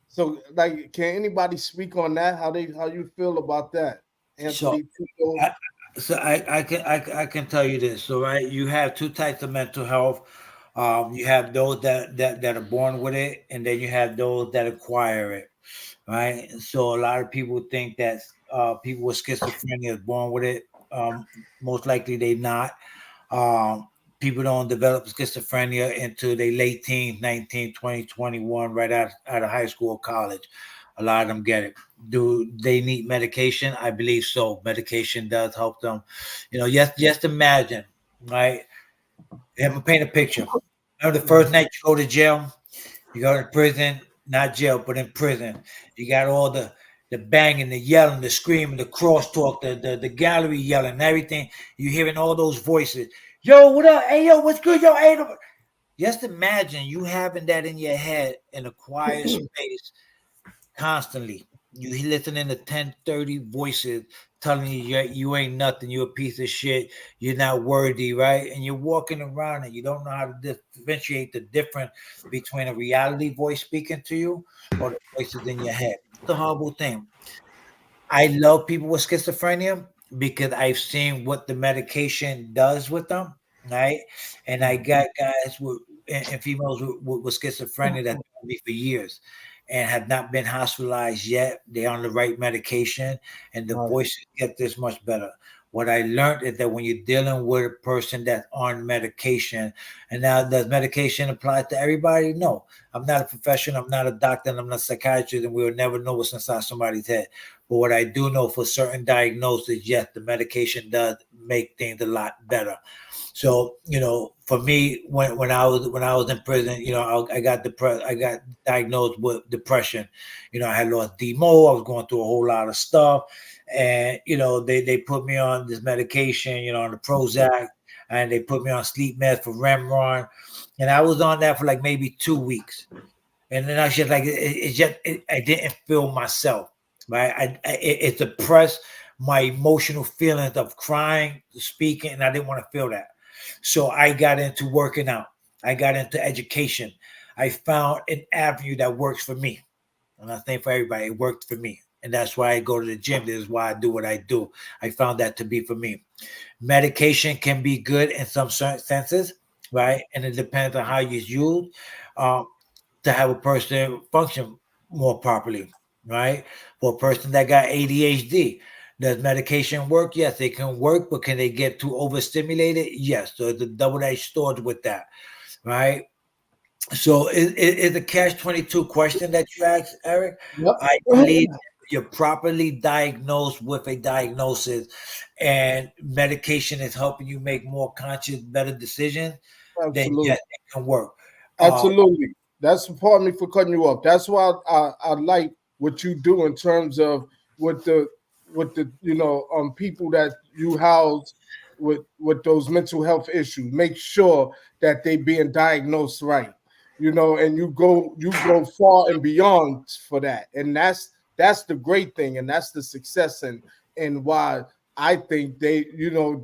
Speaker 1: So, like, can anybody speak on that? How you feel about that,
Speaker 3: So
Speaker 1: Anthony, Tito?
Speaker 3: I, I can tell you this. So right, you have two types of mental health. You have those that are born with it, and then you have those that acquire it. Right. So a lot of people think that people with schizophrenia is born with it. Most likely they not. Um, People don't develop schizophrenia until they late teens, 19, 20, 21, right out of high school or college. A lot of them get it. Do they need medication? I believe so. Medication does help them. Just imagine, right? I'm gonna paint a picture. Remember the first night you go to jail, you go to prison, not jail, but in prison. You got all the banging, the yelling, the screaming, the crosstalk, the gallery yelling, everything. You hearing all those voices. Yo, what up? Hey, yo, what's good? Yo, hey. Just imagine you having that in your head in a quiet space constantly. You listening to 10, 30 voices telling you ain't nothing, you a piece of shit, you're not worthy, right? And you're walking around and you don't know how to differentiate the difference between a reality voice speaking to you or the voices in your head. It's a horrible thing. I love people with schizophrenia because I've seen what the medication does with them, right? And I got guys and females with schizophrenia that known me for years and have not been hospitalized yet. They're on the right medication, and the
Speaker 1: Right.
Speaker 3: voices get this much better. What I learned is that when you're dealing with a person that's on medication, and now does medication apply to everybody? No. I'm not a professional, I'm not a doctor, and I'm not a psychiatrist, and we'll never know what's inside somebody's head. But what I do know for certain diagnoses, yes, the medication does make things a lot better. So for me, when I was in prison, I got depressed. I got diagnosed with depression. I had lost demo. I was going through a whole lot of stuff, and they put me on this medication, on the Prozac, and they put me on sleep meds for Remron, and I was on that for like maybe 2 weeks. And then I was just like, I didn't feel myself, right? It suppressed my emotional feelings of crying, speaking, and I didn't want to feel that. So I got into working out. I got into education. I found an avenue that works for me. And I think for everybody, it worked for me. And that's why I go to the gym. This is why I do what I do. I found that to be for me. Medication can be good in some certain senses, right? And it depends on how you use. Um, to have a person function more properly, right? For a person that got ADHD, does medication work? Yes, it can work, but can they get too overstimulated? Yes. So it's a double-edged sword with that, right? So it's a catch-22 question that you asked, Eric.
Speaker 1: Yep.
Speaker 3: I believe you're properly diagnosed with a diagnosis and medication is helping you make more conscious, better decisions, then
Speaker 1: Absolutely.
Speaker 3: yes, it can work. Uh,
Speaker 1: Absolutely. That's pardon me for cutting you off. That's why I like what you do in terms of with the people that you house with those mental health issues. Make sure that they being diagnosed right. And you go far and beyond for that. And that's the great thing, and that's the success, and why I think they,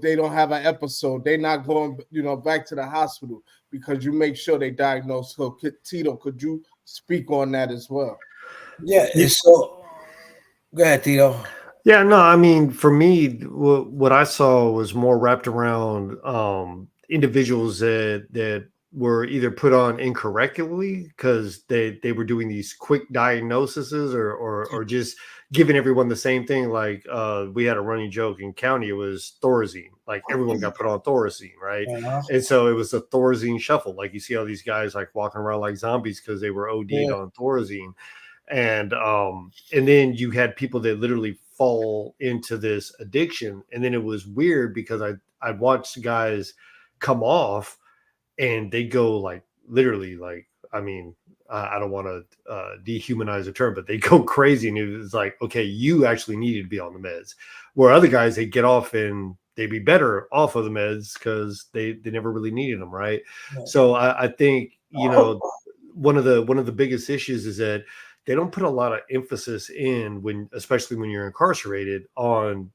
Speaker 1: they don't have an episode. They're not going, back to the hospital because you make sure they diagnose. So, Tito, could you speak on that as well?
Speaker 3: Yeah.
Speaker 2: Ye-
Speaker 3: So go ahead, Tito.
Speaker 2: Yeah, no, I mean, for me, what I saw was more wrapped around individuals that were either put on incorrectly because they were doing these quick diagnoses or just giving everyone the same thing. Like we had a running joke in county, it was Thorazine. Like everyone got put on Thorazine, right?
Speaker 3: Uh-huh.
Speaker 2: And so it was a Thorazine shuffle. Like you see all these guys like walking around like zombies because they were OD'd
Speaker 1: Yeah,
Speaker 2: on Thorazine. And then you had people that literally fall into this addiction, and then it was weird because I'd watched guys come off and they go like literally like, I mean, I don't want to dehumanize the term, but they go crazy, and it was like, okay, you actually needed to be on the meds, where other guys, they get off and they'd be better off of the meds because they never really needed them, right?
Speaker 3: Yeah.
Speaker 2: So I think, one of the biggest issues is that they don't put a lot of emphasis in, when especially when you're incarcerated, on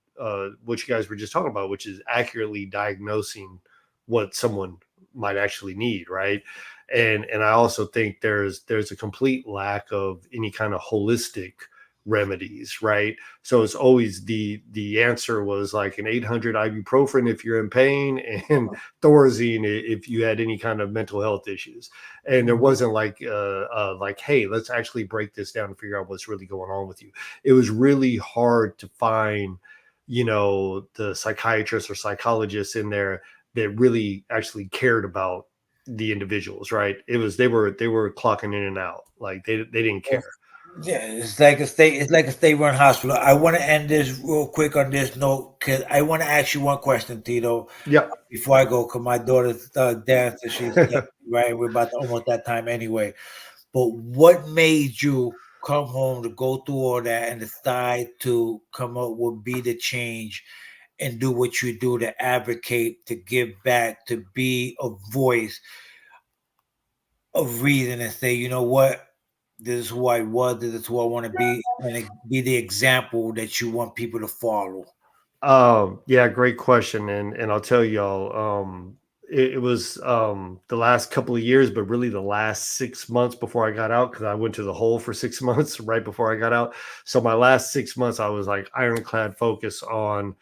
Speaker 2: what you guys were just talking about, which is accurately diagnosing what someone might actually need, right? And I also think there's a complete lack of any kind of holistic remedies, right? So it's always the answer was like an 800 ibuprofen if you're in pain, and Thorazine if you had any kind of mental health issues. And there wasn't like, hey, let's actually break this down and figure out what's really going on with you. It was really hard to find, the psychiatrists or psychologists in there that really actually cared about the individuals, right? It was they were clocking in and out, like they didn't care.
Speaker 3: Yeah, it's like a state. It's like a state-run hospital. I want to end this real quick on this note because I want to ask you one question, Tito,
Speaker 2: Yep.
Speaker 3: before I go. Because my daughter's dancing. She's right. We're about to almost that time anyway. But what made you come home to go through all that and decide to come up with Be the Change and do what you do to advocate, to give back, to be a voice of reason and say, you know what, this is who I was, this is who I want to be, and be the example that you want people to follow.
Speaker 2: Yeah, great question. And I'll tell y'all, it was the last couple of years, but really the last 6 months before I got out, because I went to the hole for 6 months right before I got out. So my last 6 months, I was like ironclad focus on,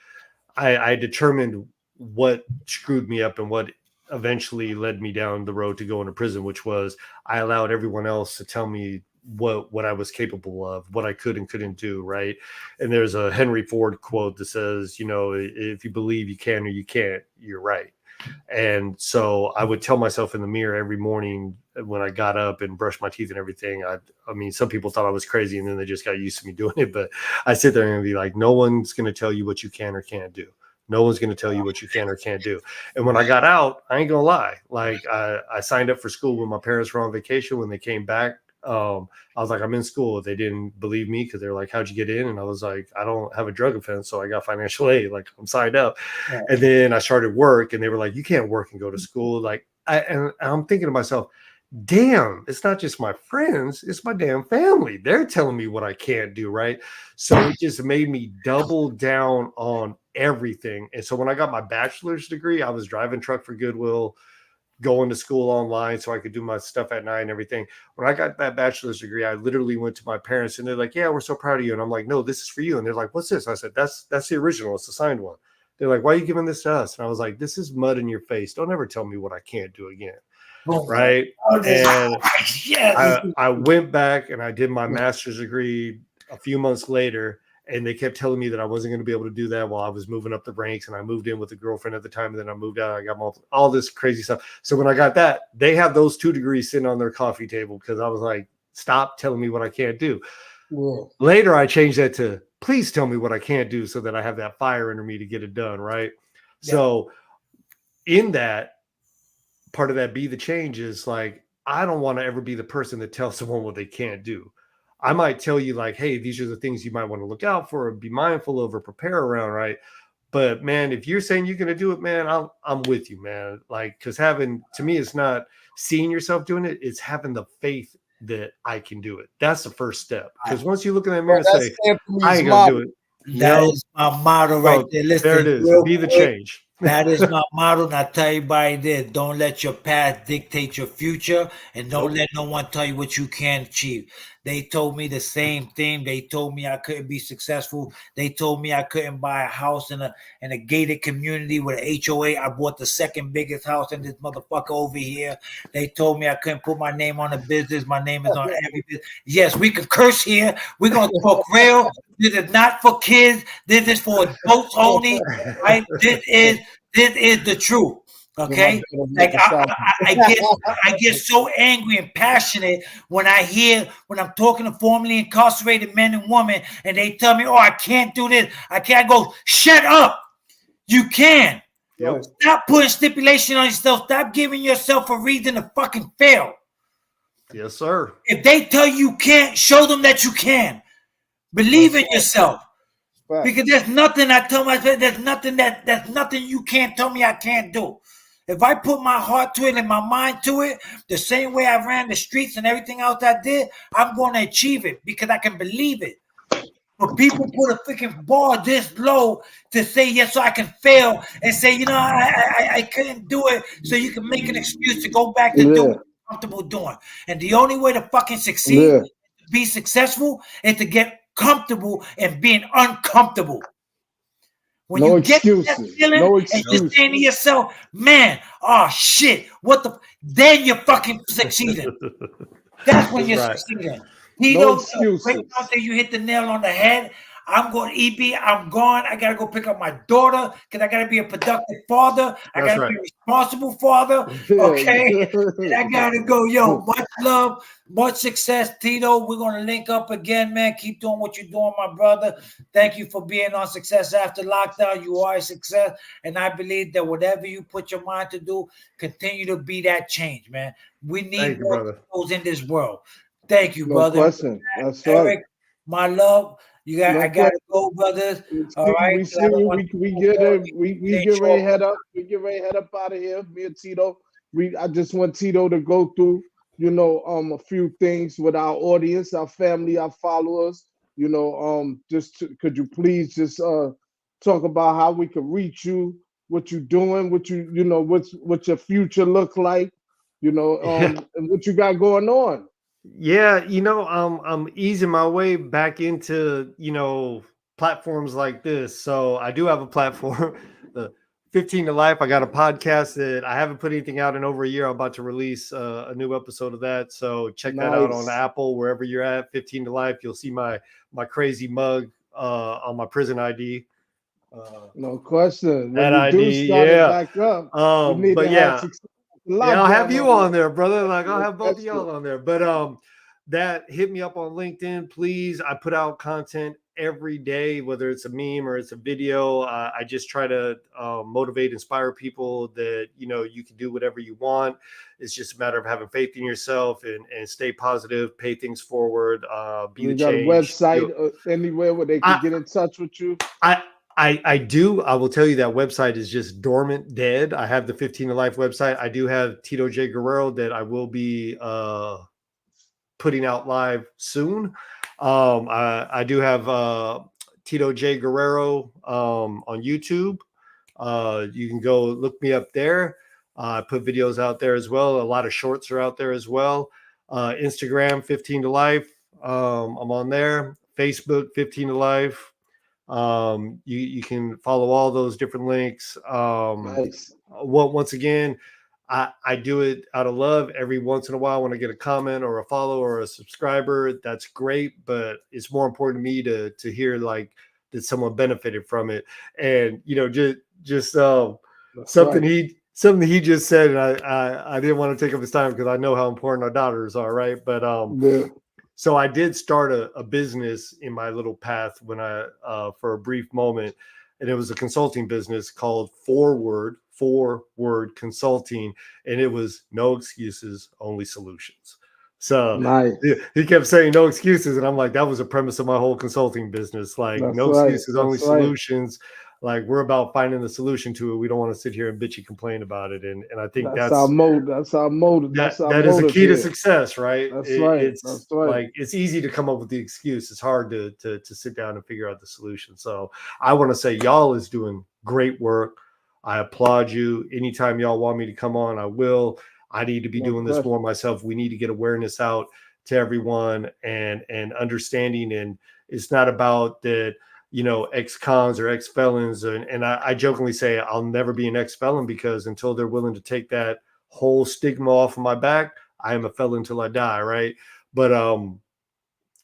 Speaker 2: I determined what screwed me up and what eventually led me down the road to go into prison, which was I allowed everyone else to tell me what I was capable of, what I could and couldn't do, right? And there's a Henry Ford quote that says, if you believe you can or you can't, you're right. And so I would tell myself in the mirror every morning when I got up and brushed my teeth and everything. I mean, some people thought I was crazy and then they just got used to me doing it. But I sit there and be like, no one's going to tell you what you can or can't do. No one's going to tell you what you can or can't do. And when I got out, I ain't going to lie. Like I signed up for school when my parents were on vacation. When they came back, I was like, I'm in school. They didn't believe me because they're like, how'd you get in? And I was like, I don't have a drug offense, so I got financial aid. Like, I'm signed up.
Speaker 3: Yeah.
Speaker 2: And then I started work, and they were like, you can't work and go to school. Like, and I'm thinking to myself, damn, it's not just my friends, it's my damn family. They're telling me what I can't do, right? So it just made me double down on everything. And so when I got my bachelor's degree, I was driving truck for Goodwill, going to school online so I could do my stuff at night and everything. When I got that bachelor's degree, I literally went to my parents and they're like, yeah, we're so proud of you. And I'm like, no, this is for you. And they're like, what's this? I said, that's the original. It's the signed one. They're like, why are you giving this to us? And I was like, this is mud in your face. Don't ever tell me what I can't do again. Right. And
Speaker 3: Yeah.
Speaker 2: I went back and I did my master's degree a few months later, and they kept telling me that I wasn't going to be able to do that while I was moving up the ranks. And I moved in with a girlfriend at the time, and then I moved out. I got all this crazy stuff. So when I got that, they have those 2 degrees sitting on their coffee table because I was like, stop telling me what I can't do.
Speaker 1: yeah,
Speaker 2: Later, I changed that to please tell me what I can't do so that I have that fire under me to get it done. Right.
Speaker 3: Yeah.
Speaker 2: So in that, part of that Be the Change is like, I don't want to ever be the person that tells someone what they can't do. I might tell you like, hey, these are the things you might want to look out for, or be mindful of, or prepare around, right? But man, if you're saying you're going to do it, man, I'm with you, man. Like, because to me, it's not seeing yourself doing it; it's having the faith that I can do it. That's the first step. Because once you look in that mirror and
Speaker 1: that's
Speaker 2: say,
Speaker 1: Anthony's
Speaker 2: I ain't gonna
Speaker 1: model.
Speaker 2: do it.
Speaker 3: That is my motto right
Speaker 2: So
Speaker 3: there.
Speaker 2: there
Speaker 3: Listen,
Speaker 2: it is.
Speaker 3: real
Speaker 2: Be the
Speaker 3: quick.
Speaker 2: change.
Speaker 3: That is my motto, and I tell everybody this: don't let your past dictate your future, and don't
Speaker 2: Nope.
Speaker 3: let no one tell you what you can't achieve. They told me the same thing. They told me I couldn't be successful. They told me I couldn't buy a house in a gated community with an HOA. I bought the second biggest house in this motherfucker over here. They told me I couldn't put my name on a business. My name is on every business. Yes, we can curse here. We're gonna talk real. This is not for kids. This is for adults only. Right? This is the truth. Okay, like I get so angry and passionate when I'm talking to formerly incarcerated men and women, and they tell me, "Oh, I can't do this. I can't." I go, "Shut up! You can."
Speaker 2: Yep.
Speaker 3: Stop putting stipulation on yourself. Stop giving yourself a reason to fucking fail.
Speaker 2: Yes, sir.
Speaker 3: If they tell you can't, show them that you can. Believe in yourself. Because there's nothing I tell myself, there's nothing you can't tell me I can't do. If I put my heart to it and my mind to it, the same way I ran the streets and everything else I did, I'm going to achieve it because I can believe it. But people put a freaking bar this low to say yes, so I can fail and say, I couldn't do it, so you can make an excuse to go back to do what you're comfortable doing. And the only way to fucking succeed, be successful, is to get comfortable and being uncomfortable. When you get that feeling and you're saying to yourself, man, oh shit, what the, then you're fucking succeeding. That's when you're succeeding. Tito, right now that you hit the nail on the head. I'm going EB. I'm gone. I gotta go pick up my daughter because I gotta be a productive father. I gotta be a responsible father. Okay, and I gotta go. Yo, much love, much success, Tito. We're gonna link up again, man. Keep doing what you're doing, my brother. Thank you for being on Success After Lockdown. You are a success, and I believe that whatever you put your mind to do, continue to be that change, man. We need more those in this world. Thank you, brother.
Speaker 1: No question. That's
Speaker 3: Eric,
Speaker 1: right.
Speaker 3: my love. I gotta go, brothers. All right.
Speaker 1: We see you. We get ready to head up. We get ready to head up out of here. Me and Tito. I just want Tito to go through, a few things with our audience, our family, our followers. Could you please just talk about how we could reach you, what you're doing, what your future look like, and what you got going on.
Speaker 2: Yeah, I'm easing my way back into, platforms like this. So I do have a platform, the 15 to Life. I got a podcast that I haven't put anything out in over a year. I'm about to release a new episode of that. So check that out on Apple, wherever you're at. 15 to Life. You'll see my crazy mug on my prison ID.
Speaker 1: No question.
Speaker 2: That ID, yeah.
Speaker 1: Back up, but
Speaker 2: yeah. I'll have you on there, brother. Like I'll have both of y'all on there. But that hit me up on LinkedIn, please. I put out content every day, whether it's a meme or it's a video. I just try to motivate, inspire people that you can do whatever you want. It's just a matter of having faith in yourself and stay positive, pay things forward. Be the change.
Speaker 1: You got a website anywhere where they can get in touch with you?
Speaker 2: I do. I will tell you that website is just dormant, dead. I have the 15 to Life website. I do have Tito Guerrero that I will be putting out live soon. I do have Tito Guerrero on YouTube. You can go look me up there. I put videos out there as well. A lot of shorts are out there as well. Instagram 15 to Life. I'm on there. Facebook 15 to Life. You can follow all those different links.
Speaker 1: Nice.
Speaker 2: Once again, I do it out of love. Every once in a while when I get a comment or a follow or a subscriber, that's great, but it's more important to me to hear like that someone benefited from it. And just something he just said, and I didn't want to take up his time because I know how important our daughters are, right? But so I did start a business in my little path when for a brief moment, and it was a consulting business called Forward Consulting, and it was no excuses, only solutions. So
Speaker 1: nice.
Speaker 2: He kept saying no excuses, and I'm like, that was the premise of my whole consulting business. Like, no excuses, only solutions. Like we're about finding the solution to it. We don't want to sit here and bitch and complain about it. And I think
Speaker 1: That's our mode. That's our motive.
Speaker 2: that
Speaker 1: That's our
Speaker 2: that is a
Speaker 1: motive
Speaker 2: key to
Speaker 1: here.
Speaker 2: success, right?
Speaker 1: That's right.
Speaker 2: It's
Speaker 1: That's right.
Speaker 2: like it's easy to come up with the excuse. It's hard to sit down and figure out the solution. So I want to say y'all is doing great work. I applaud you. Anytime y'all want me to come on, I will. I need to be
Speaker 1: No
Speaker 2: doing this more
Speaker 1: question.
Speaker 2: myself. We need to get awareness out to everyone and understanding. And it's not about that, ex-cons or ex-felons. And I jokingly say I'll never be an ex-felon because until they're willing to take that whole stigma off of my back, I am a felon until I die, right? But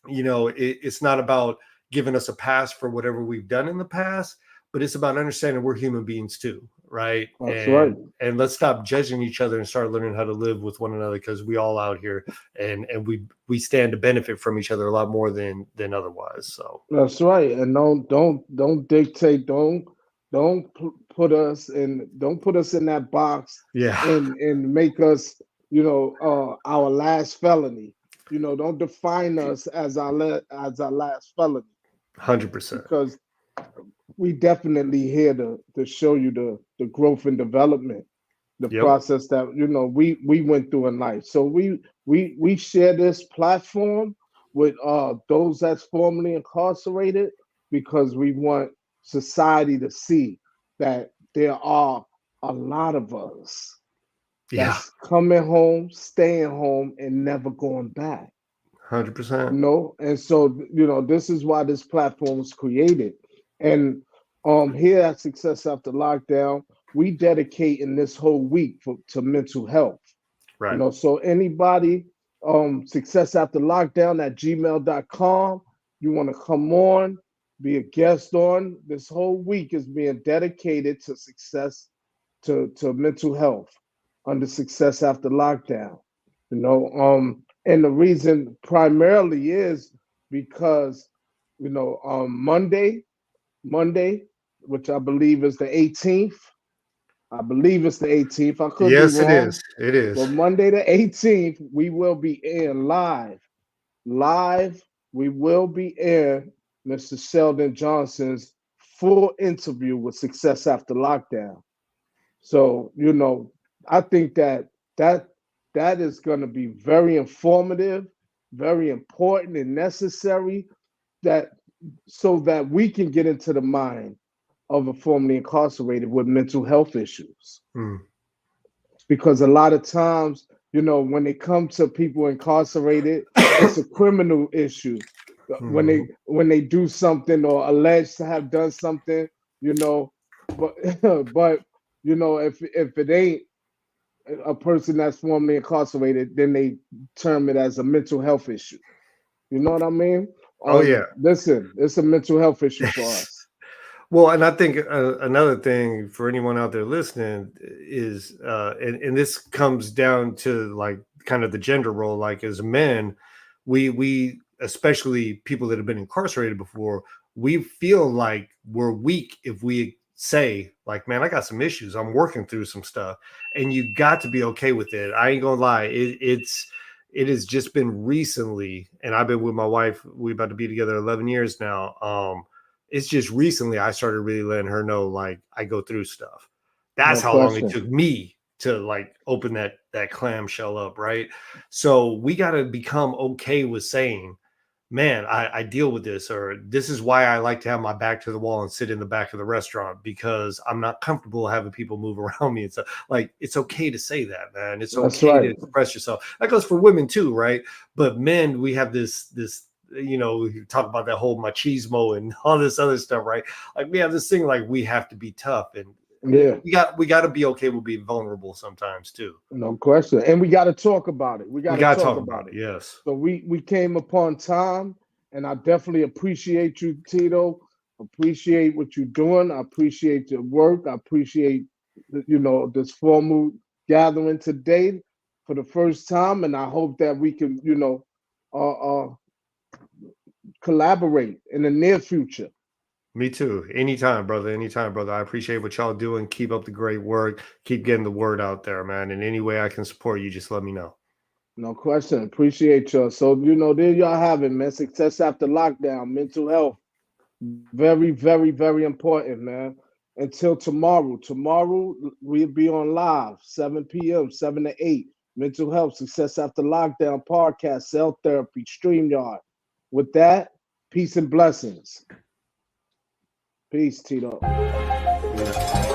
Speaker 2: it's not about giving us a pass for whatever we've done in the past, but it's about understanding we're human beings too, right?
Speaker 1: That's right.
Speaker 2: And let's stop judging each other and start learning how to live with one another, because we all out here and we stand to benefit from each other a lot more than otherwise. So
Speaker 1: That's right. And don't dictate. Don't put us in that box
Speaker 2: yeah,
Speaker 1: and make us our last felony. Don't define us as as our last felony
Speaker 2: 100%.
Speaker 1: because we definitely here to show you the growth and development, the
Speaker 2: Yep.
Speaker 1: process that we went through in life. So we share this platform with those that's formerly incarcerated because we want society to see that there are a lot of us
Speaker 2: Yeah,
Speaker 1: that's coming home, staying home, and never going back.
Speaker 2: 100%.
Speaker 1: And so this is why this platform was created. And here at Success After Lockdown, we dedicate in this whole week to mental health.
Speaker 2: Right.
Speaker 1: So anybody, Success After Lockdown at gmail.com, you want to come on, be a guest on. This whole week is being dedicated to success, to mental health under Success After Lockdown. And the reason primarily is because Monday, which I believe is the 18th. I believe it's the 18th. I could be
Speaker 2: Yes, it
Speaker 1: wrong.
Speaker 2: is. It is.
Speaker 1: But Monday the 18th, we will be in live. Live, we will be in Mr. Sheldon Johnson's full interview with Success After Lockdown. So, I think that that is going to be very informative, very important and necessary that so that we can get into the mind of a formerly incarcerated with mental health issues.
Speaker 2: Mm.
Speaker 1: Because a lot of times, when they come to people incarcerated, it's a criminal issue.
Speaker 2: Mhm.
Speaker 1: When they do something or alleged to have done something, but but if it ain't a person that's formerly incarcerated, then they term it as a mental health issue. You know what I mean?
Speaker 2: Oh yeah.
Speaker 1: Listen, it's a mental health issue for us.
Speaker 2: Well, and I think another thing for anyone out there listening is, and this comes down to like kind of the gender role. Like as men, we especially people that have been incarcerated before, we feel like we're weak if we say like, "Man, I got some issues. I'm working through some stuff," and you got to be okay with it. I ain't gonna lie. It has just been recently, and I've been with my wife. We about to be together 11 years now. It's just recently I started really letting her know like I go through stuff. That's
Speaker 1: No
Speaker 2: how long it
Speaker 1: question.
Speaker 2: took me to like open that clamshell up, right? So we got to become okay with saying, man, I deal with this, or this is why I like to have my back to the wall and sit in the back of the restaurant because I'm not comfortable having people move around me. It's like it's okay to say that, man. It's
Speaker 1: That's
Speaker 2: okay to
Speaker 1: right.
Speaker 2: express yourself. That goes for women too, right? But men, we have this you talk about that whole machismo and all this other stuff, right? Like we have this thing like we have to be tough, and
Speaker 1: Yeah.
Speaker 2: we got to be okay with being vulnerable sometimes too.
Speaker 1: No question. And we got to talk about it. We got
Speaker 2: We
Speaker 1: to
Speaker 2: got to
Speaker 1: talk
Speaker 2: talk
Speaker 1: about
Speaker 2: about
Speaker 1: it.
Speaker 2: it. Yes.
Speaker 1: So we came upon time, and I definitely appreciate you, Tito. Appreciate what you're doing. I appreciate your work. I appreciate this formal gathering today for the first time, and I hope that we can uh, collaborate in the near future.
Speaker 2: Me too. Anytime, brother. Anytime, brother. I appreciate what y'all doing. Keep up the great work. Keep getting the word out there, man. In any way I can support you, just let me know.
Speaker 1: No question. Appreciate y'all. So there y'all have it, man. Success after lockdown, mental health. Very, very, very important, man. until tomorrow. Tomorrow we'll be on live, 7 p.m., 7 to 8. Mental Health, Success After Lockdown podcast, Cell Therapy, StreamYard. With that, peace and blessings. Peace, Tito.
Speaker 2: Yeah.